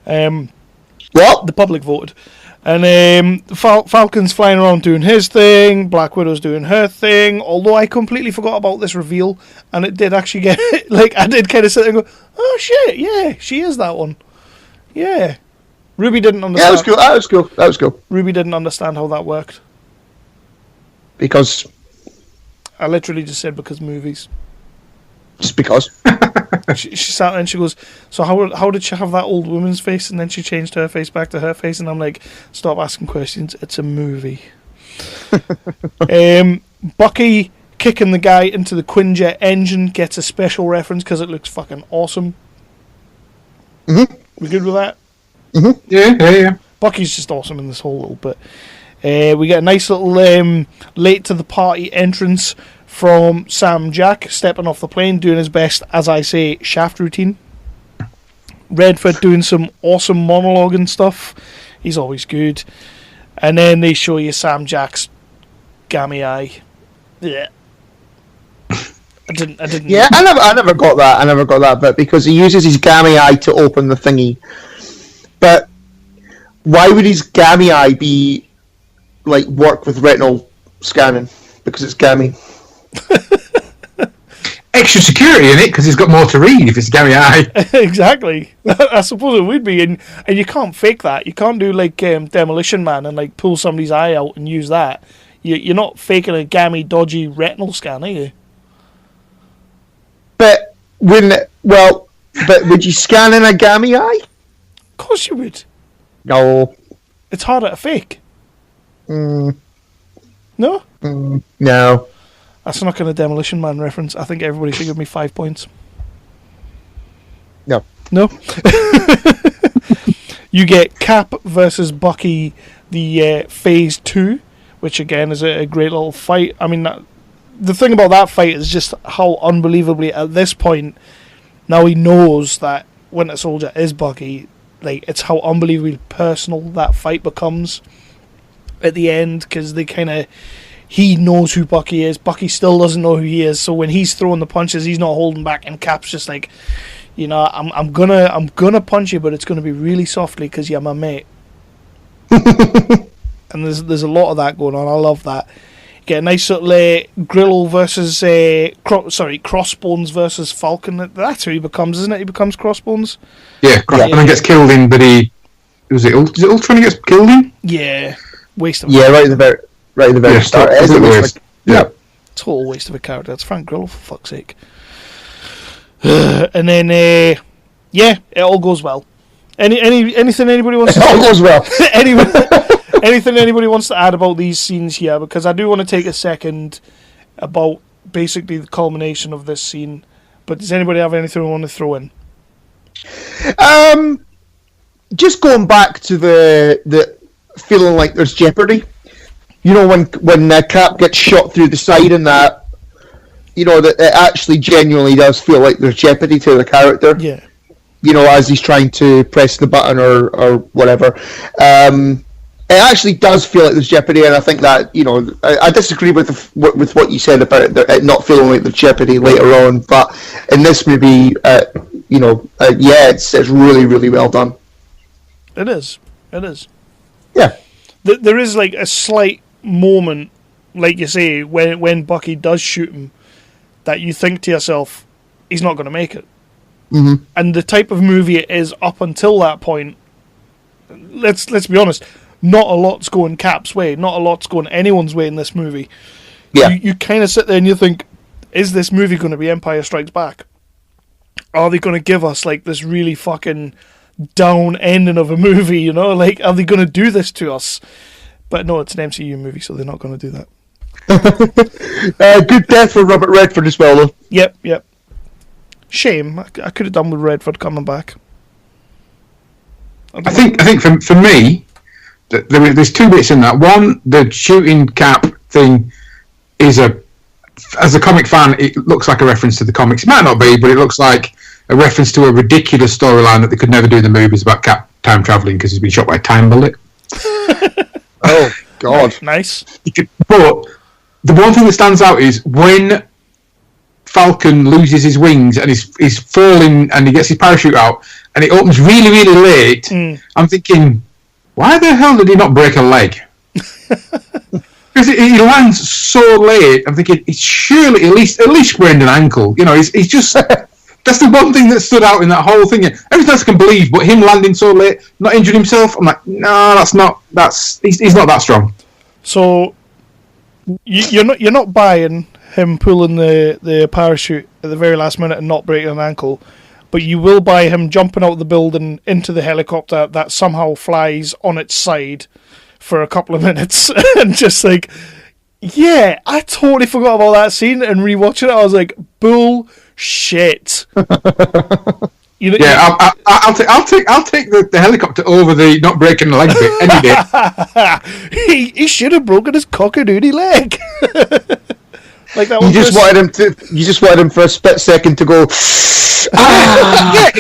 What? The public voted. And Falcon's flying around doing his thing, Black Widow's doing her thing, although I completely forgot about this reveal, and it did actually get, I did kind of sit there and go, oh shit, yeah, she is that one. Yeah. Ruby didn't understand. Yeah, that was cool. Ruby didn't understand how that worked. Because? I literally just said because movies. Just because. she sat there and she goes, so how did she have that old woman's face and then she changed her face back to her face? And I'm like, stop asking questions, it's a movie. Bucky kicking the guy into the Quinjet engine gets a special reference because it looks fucking awesome. Mm-hmm. We good with that? Mm-hmm. Yeah. Bucky's just awesome in this whole little bit. We get a nice little late to the party entrance from Sam Jack stepping off the plane, doing his best, as I say, shaft routine. Redford doing some awesome monologue and stuff. He's always good. And then they show you Sam Jack's gammy eye. Yeah. I didn't. Yeah, I never got that. I never got that bit because he uses his gammy eye to open the thingy. But why would his gammy eye be work with retinal scanning? Because it's gammy. extra security in it because he's got more to read if it's Gary I. Exactly. I suppose it would be, and you can't fake that. You can't do like Demolition Man and like pull somebody's eye out and use that. You're not faking a gammy, dodgy retinal scan, are you? But would you scan in a gammy eye? Of course you would. No. It's harder to fake. No? No. That's not going to Demolition Man reference. I think everybody should give me 5 points. No. No? You get Cap versus Bucky, the Phase 2, which again is a great little fight. I mean, the thing about that fight is just how unbelievably, at this point, now he knows that Winter Soldier is Bucky. Like, it's how unbelievably personal that fight becomes at the end, because they kind of, he knows who Bucky is. Bucky still doesn't know who he is, so when he's throwing the punches, he's not holding back, and Cap's just like, you know, I'm gonna punch you, but it's gonna be really softly because you're my mate. And there's a lot of that going on. I love that. Get a nice little Grillo versus Crossbones versus Falcon. That's who he becomes, isn't it? He becomes Crossbones. Yeah, and then gets killed in. But is it Ultron he gets killed in? Yeah, waste of. Yeah, right at the very start. Yeah, total waste of a character. It's Frank Grillo, for fuck's sake. And then it all goes well. Anything anybody wants? It all goes well. Anything anybody wants to add about these scenes here? Because I do want to take a second about basically the culmination of this scene. But does anybody have anything they want to throw in? Just going back to the feeling like there's jeopardy. You know, when Cap gets shot through the side and that, you know, that it actually genuinely does feel like there's jeopardy to the character. Yeah. You know, as he's trying to press the button or whatever. It actually does feel like there's jeopardy, and I think that, you know, I disagree with what you said about it not feeling like there's jeopardy later on, but in this movie, it's really, really well done. It is. Yeah. There is like a slight moment, like you say, when Bucky does shoot him, that you think to yourself, he's not going to make it. Mm-hmm. And the type of movie it is up until that point, let's be honest, not a lot's going Cap's way, not a lot's going anyone's way in this movie. Yeah. You kind of sit there and you think, is this movie going to be Empire Strikes Back? Are they going to give us like this really fucking down ending of a movie, you know? Like, are they going to do this to us? But no, it's an MCU movie, so they're not going to do that. Good death for Robert Redford as well, though. Yep. Shame. I could have done with Redford coming back. I think for me, there's two bits in that. One, the shooting Cap thing is as a comic fan, it looks like a reference to the comics. It might not be, but it looks like a reference to a ridiculous storyline that they could never do in the movies about Cap time traveling because he's been shot by a time bullet. Oh God, nice. But the one thing that stands out is when Falcon loses his wings and he's falling and he gets his parachute out and it opens really, really late. I'm thinking, why the hell did he not break a leg? Because he lands so late. I'm thinking it's surely at least sprained an ankle. You know, he's just that's the one thing that stood out in that whole thing. Everything else I can believe, but him landing so late, not injuring himself. I'm like, no, he's not that strong. So you're not buying him pulling the parachute at the very last minute and not breaking an ankle, but you will buy him jumping out of the building into the helicopter that somehow flies on its side for a couple of minutes and just like, yeah, I totally forgot about that scene, and rewatching it I was like, bullshit. You know, yeah, I'll take the helicopter over the not breaking the leg bit any day. He should have broken his cock-a-doodle leg. Like that. You just wanted him for a split second to go. Yeah.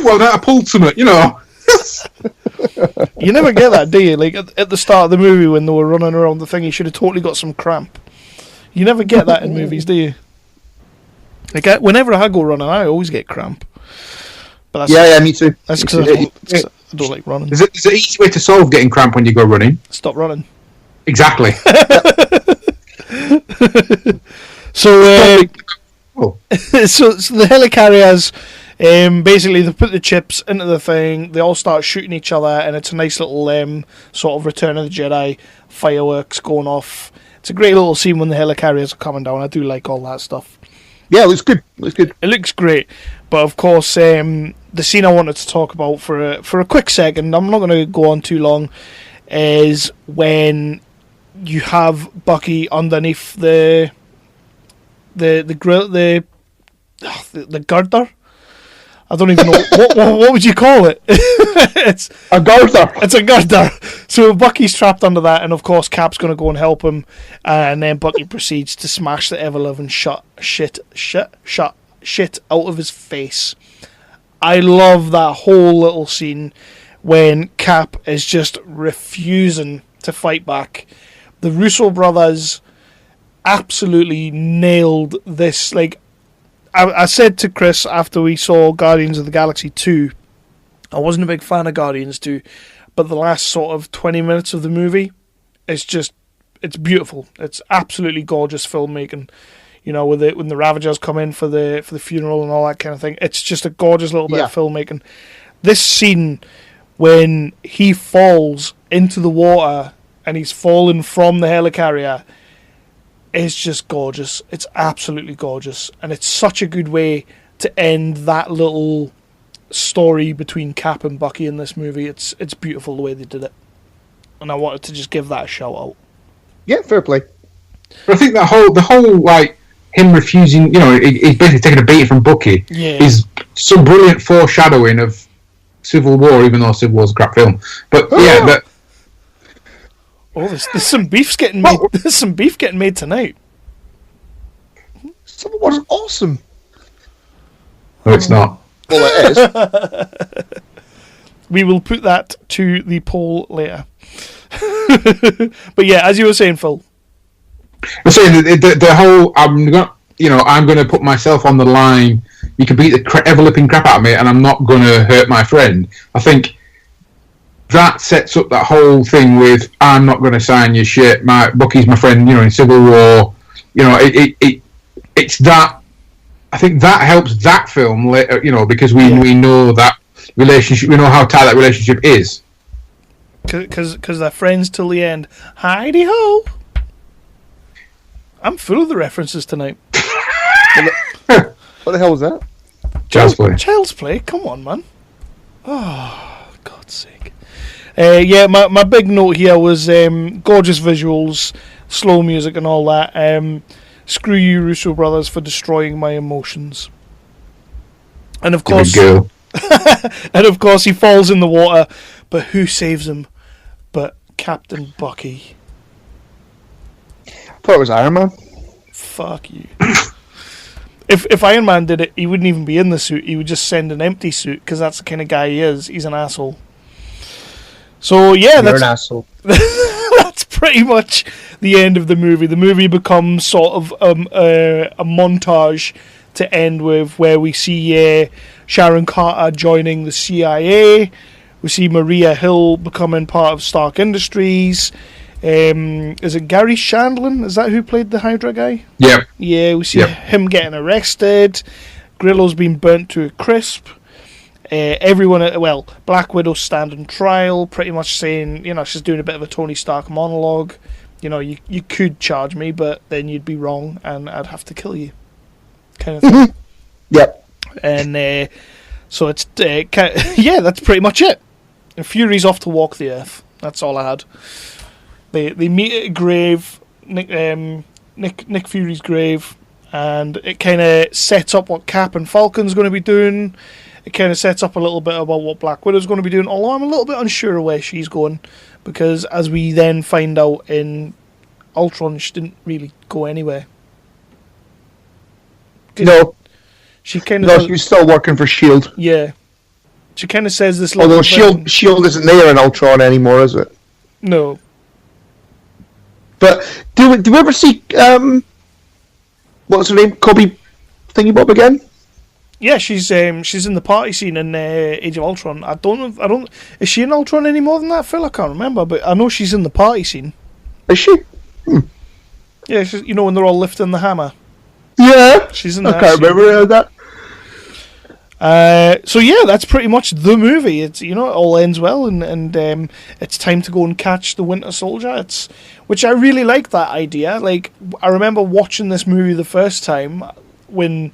Well, that pulled something, you know. You never get that, do you? Like at the start of the movie when they were running around the thing, he should have totally got some cramp. You never get that in movies, do you? Like whenever I go running, I always get cramp. But that's, me too. That's because I don't like running. There's an easy way to solve getting cramp when you go running. Stop running. Exactly. So, Oh. so the helicarriers, basically they put the chips into the thing, they all start shooting each other, and it's a nice little sort of Return of the Jedi, fireworks going off. It's a great little scene when the helicarriers are coming down. I do like all that stuff. Yeah, it looks good. It looks great. But of course, the scene I wanted to talk about for a quick second, I'm not going to go on too long, is when you have Bucky underneath the grill, the girder. I don't even know what would you call it. It's a girder. It's a girder. So Bucky's trapped under that, and of course Cap's going to go and help him, and then Bucky proceeds to smash the ever-loving shit out of his face. I love that whole little scene when Cap is just refusing to fight back. The Russo brothers absolutely nailed this. Like, I said to Chris after we saw Guardians of the Galaxy 2, I wasn't a big fan of Guardians 2, but the last sort of 20 minutes of the movie, it's beautiful. It's absolutely gorgeous filmmaking. You know, when the Ravagers come in for the funeral and all that kind of thing, it's just a gorgeous little bit of filmmaking. This scene when he falls into the water and he's fallen from the helicarrier, it's just gorgeous. It's absolutely gorgeous. And it's such a good way to end that little story between Cap and Bucky in this movie. It's beautiful the way they did it. And I wanted to just give that a shout out. Yeah, fair play. But I think the whole like him refusing, you know, he's basically taking a beating from Bucky, is some brilliant foreshadowing of Civil War, even though Civil War's a crap film. But there's some beef's getting made. There's some beef getting made tonight. Civil War's awesome. No, it's not. Well, it is. We will put that to the poll later. But yeah, as you were saying, Phil. I'm saying the whole I'm going to put myself on the line. You can beat the ever-lipping crap out of me, and I'm not going to hurt my friend. I think that sets up that whole thing with I'm not going to sign your shit. Bucky's my friend. You know, in Civil War, you know, it's that. I think that helps that film later. You know, because we know that relationship. We know how tight that relationship is. Because they're friends till the end. Heidi ho. I'm full of the references tonight. What the hell was that? Child's Play. Child's Play? Come on, man. Oh, God's sake. Yeah, my big note here was gorgeous visuals, slow music and all that. Screw you, Russo brothers, for destroying my emotions. And of course... and of course he falls in the water, but who saves him but Captain Bucky? I thought it was Iron Man. Fuck you. If Iron Man did it, he wouldn't even be in the suit. He would just send an empty suit, because that's the kind of guy he is. He's an asshole. So yeah, You're an asshole. That's pretty much the end of the movie. The movie becomes sort of a montage to end with, where we see Sharon Carter joining the CIA. We see Maria Hill becoming part of Stark Industries. Is it Gary Shandling? Is that who played the Hydra guy? Yeah. Yeah, we see him getting arrested. Grillo's been burnt to a crisp. Everyone, Black Widow standing trial, pretty much saying, you know, she's doing a bit of a Tony Stark monologue. You know, you could charge me, but then you'd be wrong, and I'd have to kill you, kind of thing. Yep. And so it's that's pretty much it. And Fury's off to walk the earth. That's all I had. They meet at a grave, Nick Fury's grave, and it kind of sets up what Cap and Falcon's going to be doing. It kind of sets up a little bit about what Black Widow's going to be doing, although I'm a little bit unsure of where she's going, because as we then find out in Ultron, she didn't really go anywhere. No. She was still working for S.H.I.E.L.D. Yeah. She kind of says this... Although S.H.I.E.L.D. isn't there in Ultron anymore, is it? No. But do we ever see what's her name? Kobe Thingy Bob again? Yeah, she's in the party scene in Age of Ultron. I don't. Is she in Ultron any more than that, Phil? I can't remember, but I know she's in the party scene. Is she? Yeah, you know when they're all lifting the hammer. Yeah, She's in I that can't scene. remember that. So yeah, that's pretty much the movie. It's it all ends well, and it's time to go and catch the Winter Soldier. Which I really like that idea. Like, I remember watching this movie the first time when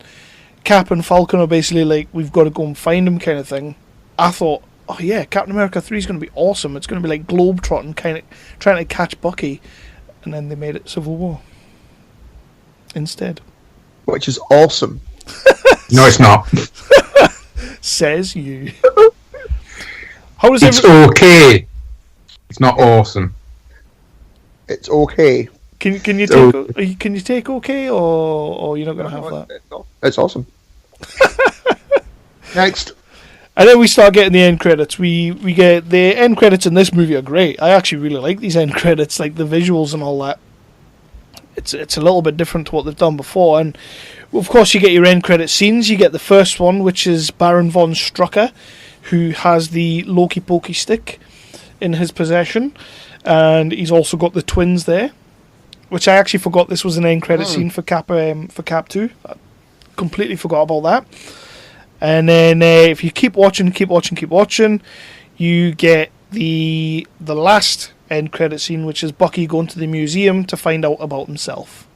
Cap and Falcon are basically like, we've got to go and find him kind of thing. I thought, oh yeah, Captain America 3 is going to be awesome. It's going to be like globetrotting, kind of trying to catch Bucky, and then they made it Civil War instead. Which is awesome. No, it's not. Says you. How does It's okay. It's not awesome. It's okay. Can you take okay, or you're not going to have that? No, it's awesome. Next. And then we start getting the end credits. We get the end credits in this movie are great. I actually really like these end credits, like the visuals and all that. It's a little bit different to what they've done before, and of course you get your end credit scenes. You get the first one, which is Baron von Strucker, who has the Loki Pokey stick in his possession, and he's also got the twins there, which I actually forgot this was an end credit scene for Cap 2. I completely forgot about that. And then if you keep watching, you get the last end credit scene, which is Bucky going to the museum to find out about himself.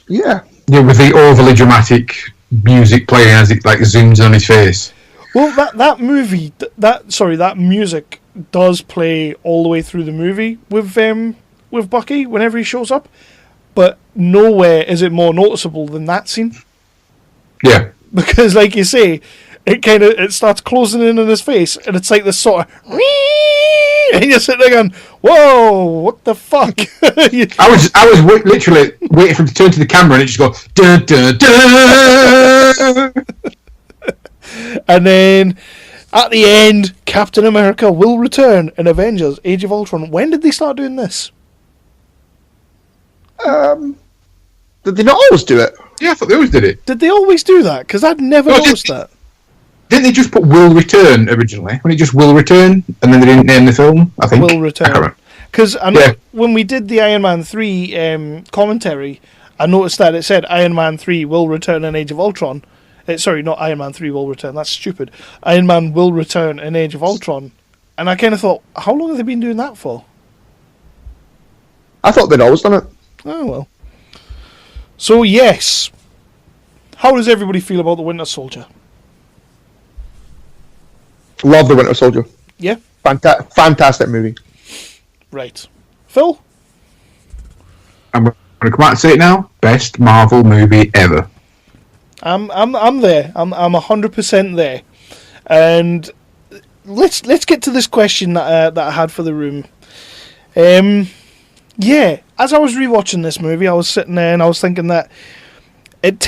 Yeah. Yeah, with the overly dramatic music playing as it like zooms on his face. Well, that music does play all the way through the movie with Bucky whenever he shows up, but nowhere is it more noticeable than that scene. Yeah. Because, like you say, it starts closing in on his face, and it's like this sort of, and you're sitting there going, "Whoa, what the fuck?" I was literally waiting for him to turn to the camera, and it just go dun dun dun. And then at the end, Captain America will return in Avengers: Age of Ultron. When did they start doing this? Did they not always do it? Yeah, I thought they always did it. Did they always do that? Because I'd never noticed that. Didn't they just put "will return" originally? When it just "will return," and then they didn't name the film. I think Will return. Because I know when we did the Iron Man 3 commentary, I noticed that it said Iron Man 3 will return in Age of Ultron. Sorry, not Iron Man 3 will return. That's stupid. Iron Man will return in Age of Ultron. And I kind of thought, how long have they been doing that for? I thought they'd always done it. Oh, well. So, yes. How does everybody feel about the Winter Soldier? Love the Winter Soldier. Yeah? Fantastic movie. Right. Phil? I'm going to come out and say it now. Best Marvel movie ever. I'm there. I'm 100% there. And let's get to this question that I had for the room. Yeah, as I was rewatching this movie, I was sitting there and I was thinking that it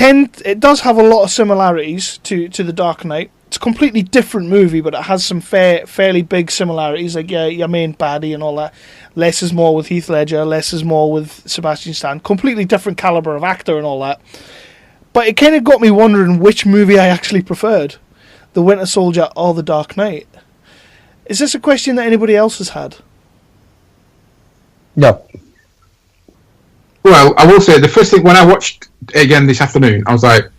does have a lot of similarities to The Dark Knight. It's a completely different movie, but it has some fairly big similarities, like your main baddie and all that. Less is more with Heath Ledger, less is more with Sebastian Stan. Completely different caliber of actor and all that. But it kind of got me wondering which movie I actually preferred, The Winter Soldier or The Dark Knight. Is this a question that anybody else has had? No. Well, I will say the first thing when I watched it again this afternoon, I was like,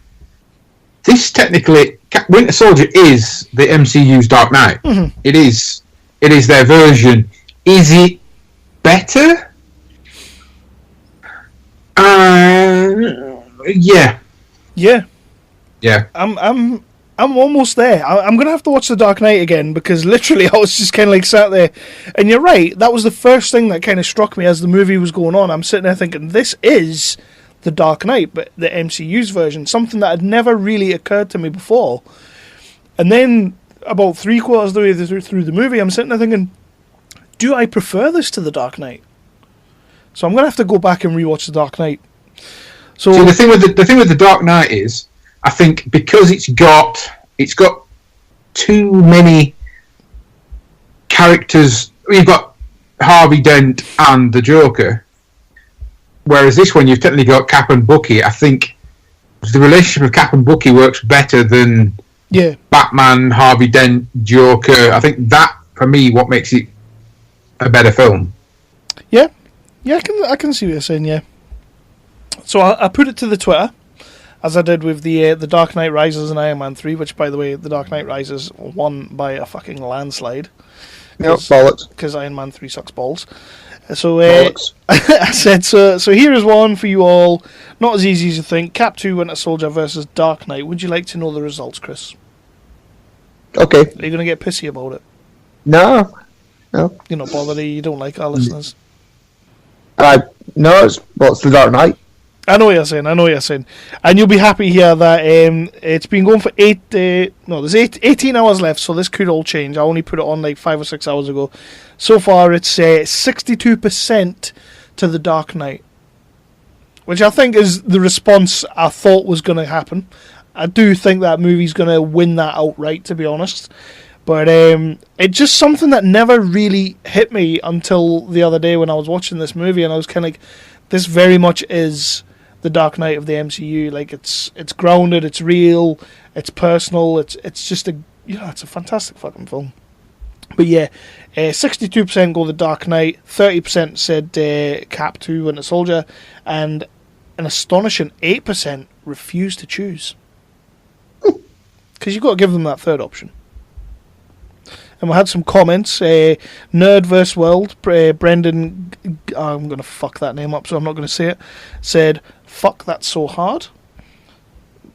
this technically, Winter Soldier is the MCU's Dark Knight. Mm-hmm. It is their version. Is it better? Yeah. Yeah. Yeah. I'm almost there. I'm gonna have to watch The Dark Knight again because literally I was just kind of like sat there, and you're right. That was the first thing that kind of struck me as the movie was going on. I'm sitting there thinking, this is The Dark Knight, but the MCU's version, something that had never really occurred to me before. And then about 3/4 of the way through the movie, I'm sitting there thinking, do I prefer this to The Dark Knight? So I'm gonna have to go back and rewatch The Dark Knight. So see, the thing with the Dark Knight is, I think because it's got too many characters. You've got Harvey Dent and the Joker, whereas this one you've technically got Cap and Bucky. I think the relationship of Cap and Bucky works better than Batman, Harvey Dent, Joker. I think that for me what makes it a better film. Yeah, I can see what you're saying. Yeah. So I put it to the Twitter, as I did with the Dark Knight Rises and Iron Man 3, which, by the way, the Dark Knight Rises won by a fucking landslide. Yep, bollocks. Because Iron Man 3 sucks balls. So I said, so here is one for you all. Not as easy as you think. Cap 2 Winter Soldier versus Dark Knight. Would you like to know the results, Chris? Okay. Are you going to get pissy about it? No. You're not bothered. You don't like our listeners. No, it's the Dark Knight. I know what you're saying. And you'll be happy here that it's been going for there's 18 hours left, so this could all change. I only put it on like 5 or 6 hours ago. So far, it's 62% to the Dark Knight, which I think is the response I thought was going to happen. I do think that movie's going to win that outright, to be honest. But it's just something that never really hit me until the other day when I was watching this movie, and I was kind of like, this very much is the Dark Knight of the MCU. Like, it's grounded, it's real, it's personal, it's just it's a fantastic fucking film. But yeah, 62% go the Dark Knight, 30% said Cap 2 Winter Soldier, and an astonishing 8% refused to choose. Because you've got to give them that third option. And we had some comments. Nerd vs. World, Brendan, I'm going to fuck that name up, so I'm not going to say it, said, fuck, that's so hard.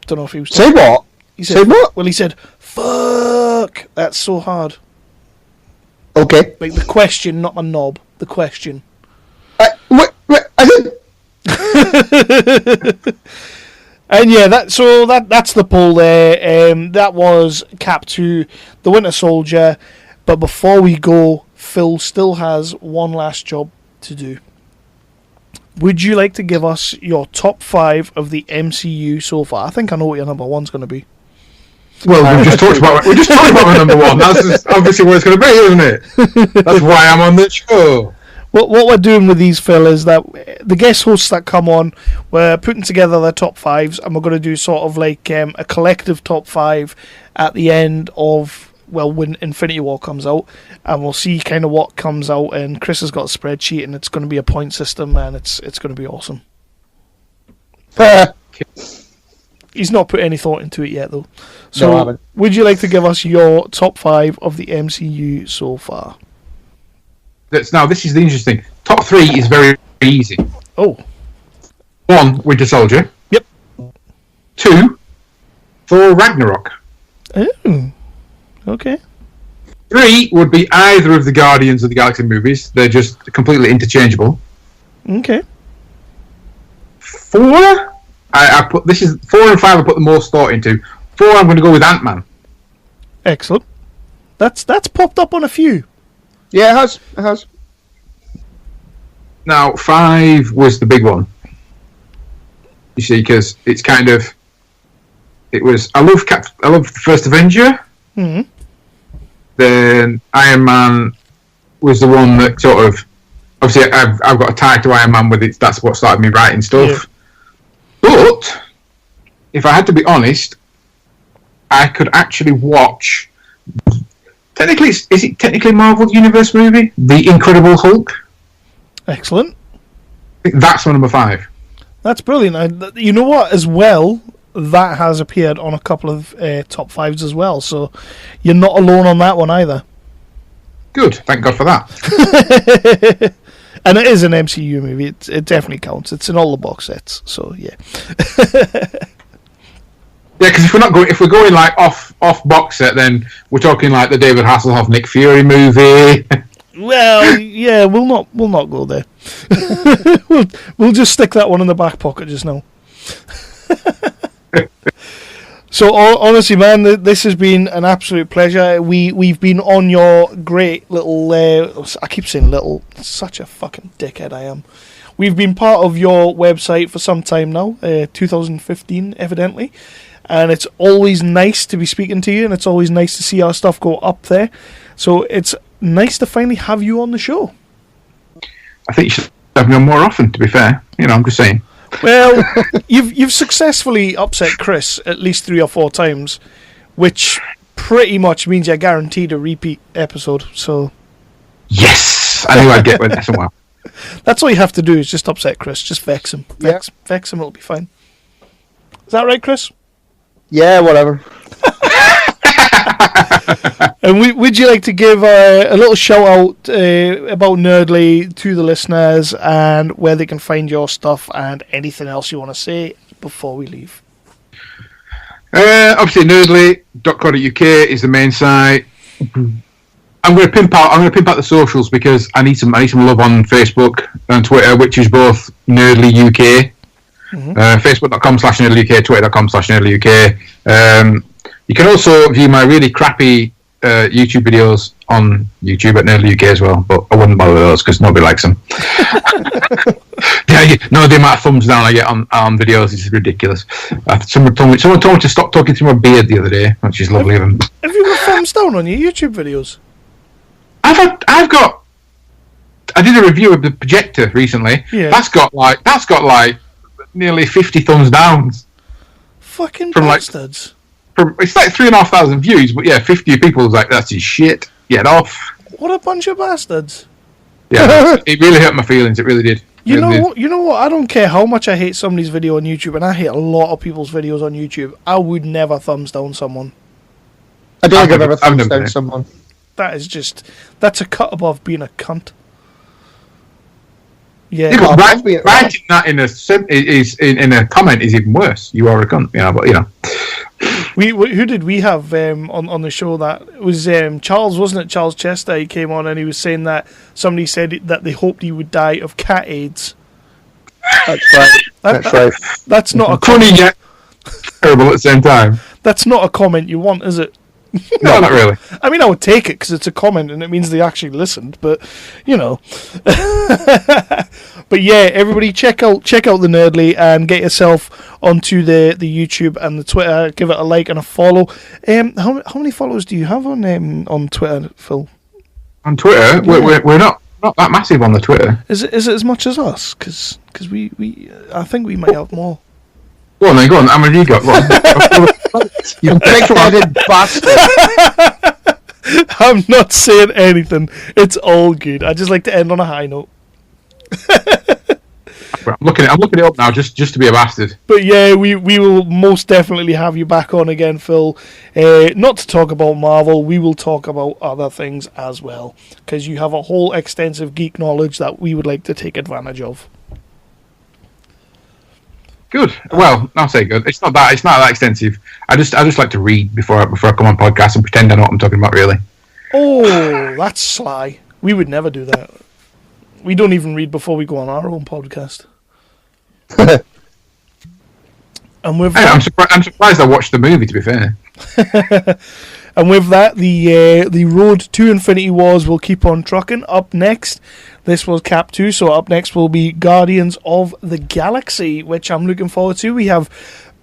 Don't know if he was... Say what? He said, say what? Well, he said, fuck, that's so hard. Okay. Like the question, not my knob. The question. Wait, I didn't... And yeah, that's the poll there. That was Cap 2, The Winter Soldier. But before we go, Phil still has one last job to do. Would you like to give us your top 5 of the MCU so far? I think I know what your number 1's going to be. Well, we just talked about my number 1. That's just obviously what it's going to be, isn't it? That's why I'm on the show. What we're doing with these, Phil, is that the guest hosts that come on, we're putting together their top 5s, and we're going to do sort of like a collective top 5 at the end of, well, when Infinity War comes out, and we'll see kind of what comes out. And Chris has got a spreadsheet, and it's going to be a point system, and it's going to be awesome. He's not put any thought into it yet, though. So, No, I haven't. Would you like to give us your top 5 of the MCU so far? Now, this is the interesting. Top 3 is very easy. Oh. 1, Winter Soldier. Yep. 2, Thor Ragnarok. Oh. Okay. 3 would be either of the Guardians of the Galaxy movies. They're just completely interchangeable. Okay. 4, I put 4 and 5. I put the most thought into. 4, I'm going to go with Ant-Man. Excellent. That's popped up on a few. Yeah, it has. Now, 5 was the big one. You see, because it's kind of... It was... I love the first Avenger. Mm-hmm. Then Iron Man was the one that sort of... Obviously, I've got a tie to Iron Man with it. That's what started me writing stuff. Yeah. But, if I had to be honest, I could actually watch... Technically, is it technically Marvel Universe movie? The Incredible Hulk? Excellent. I think that's my number 5. That's brilliant. You know what, as well, that has appeared on a couple of top 5s as well, so you're not alone on that one either. Good, thank God for that. And it is an MCU movie. It definitely counts. It's in all the box sets, so yeah. Yeah, because if we're going like off box set, then we're talking like the David Hasselhoff Nick Fury movie. Well, yeah, we'll not go there. we'll just stick that one in the back pocket just now. So honestly, man, this has been an absolute pleasure. We've been on your great little. I keep saying little. Such a fucking dickhead I am. We've been part of your website for some time now, 2015, evidently. And it's always nice to be speaking to you, and it's always nice to see our stuff go up there. So it's nice to finally have you on the show. I think you should have me on more often, to be fair. I'm just saying. Well, you've successfully upset Chris at least 3 or 4 times, which pretty much means you're guaranteed a repeat episode. So yes, I knew I'd get with this a while. That's all you have to do is just upset Chris. Just vex him. Vex him, it'll be fine. Is that right, Chris? Yeah, whatever. And would you like to give a little shout out about Nerdly to the listeners and where they can find your stuff and anything else you want to say before we leave? Obviously, nerdly.co.uk is the main site. I'm going to pimp out the socials because I need some love on Facebook and Twitter, which is both Nerdly UK. Facebook.com/NerdlyUK, Twitter.com/NerdlyUK. You can also view my really crappy YouTube videos on YouTube at Nerdly UK as well, but I wouldn't bother with those because nobody likes them. The amount of thumbs down I get on videos is ridiculous. Someone told me to stop talking to my beard the other day, which is lovely of them. Have you got thumbs down on your YouTube videos? I did a review of the projector recently. Yeah. That's got like nearly 50 thumbs down. Fucking bastards. It's like 3,500 views, but yeah, 50 people was like, that's his shit. Get off. What a bunch of bastards. Yeah, it really hurt my feelings. It really did. You know what? I don't care how much I hate somebody's video on YouTube, and I hate a lot of people's videos on YouTube. I would never thumbs down someone. I don't think I've ever thumbs down someone. That's a cut above being a cunt. Yeah, writing that in a comment is even worse. You are a cunt, but who did we have on the show? That it was Charles, wasn't it? Charles Chester. He came on and he was saying that somebody said that they hoped he would die of cat AIDS. That's right. That's right. That's not a funny yet terrible at the same time. That's not a comment you want, is it? No, not really. I mean, I would take it because it's a comment and it means they actually listened. But but yeah, everybody check out the Nerdly and get yourself onto the YouTube and the Twitter. Give it a like and a follow. How many followers do you have on Twitter, Phil? On Twitter, yeah. we're not that massive on the Twitter. Is it as much as us? Because we I think we might have more. Go on then, go on. How many have you got? You big-headed bastard. I'm not saying anything. It's all good. I just like to end on a high note. I'm looking it up now just to be a bastard. But yeah, we will most definitely have you back on again, Phil. Not to talk about Marvel, we will talk about other things as well, because you have a whole extensive geek knowledge that we would like to take advantage of. Good. Well, I'll say good. It's not that extensive. I just like to read before I come on podcast and pretend I know what I'm talking about. Really. Oh, that's sly. We would never do that. We don't even read before we go on our own podcast. And with that, I'm surprised I watched the movie. To be fair. And with that, the road to Infinity Wars will keep on trucking. Up next, this was Cap 2, so up next will be Guardians of the Galaxy, which I'm looking forward to. We have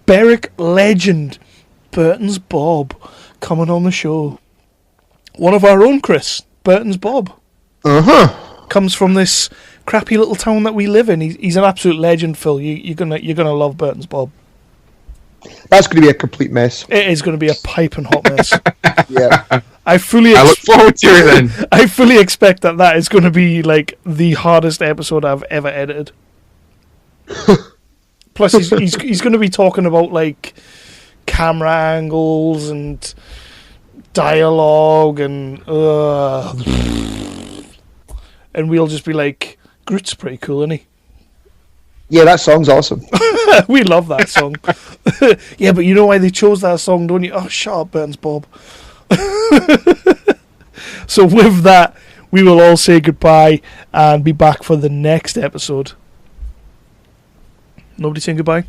Beric Legend, Burton's Bob, coming on the show. One of our own, Chris, Burton's Bob. Comes from this crappy little town that we live in. He's an absolute legend, Phil. You're gonna love Burton's Bob. That's going to be a complete mess. It is going to be a piping hot mess. Yeah. I look forward to it then. I fully expect that is going to be like the hardest episode I've ever edited. Plus, he's going to be talking about like camera angles and dialogue and we'll just be like, Groot's pretty cool, isn't he? Yeah, that song's awesome. We love that song. Yeah, but you know why they chose that song, don't you? Oh, shut up, Burton's Bob. So with that, we will all say goodbye and be back for the next episode. Nobody saying goodbye?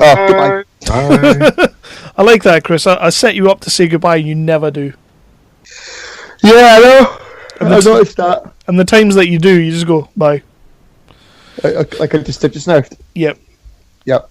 Oh, goodbye. Bye. I like that, Chris. I set you up to say goodbye and you never do. Yeah, I know. I noticed that. And the times that you do, you just go, bye. Like I just did just now. Yep. Yep.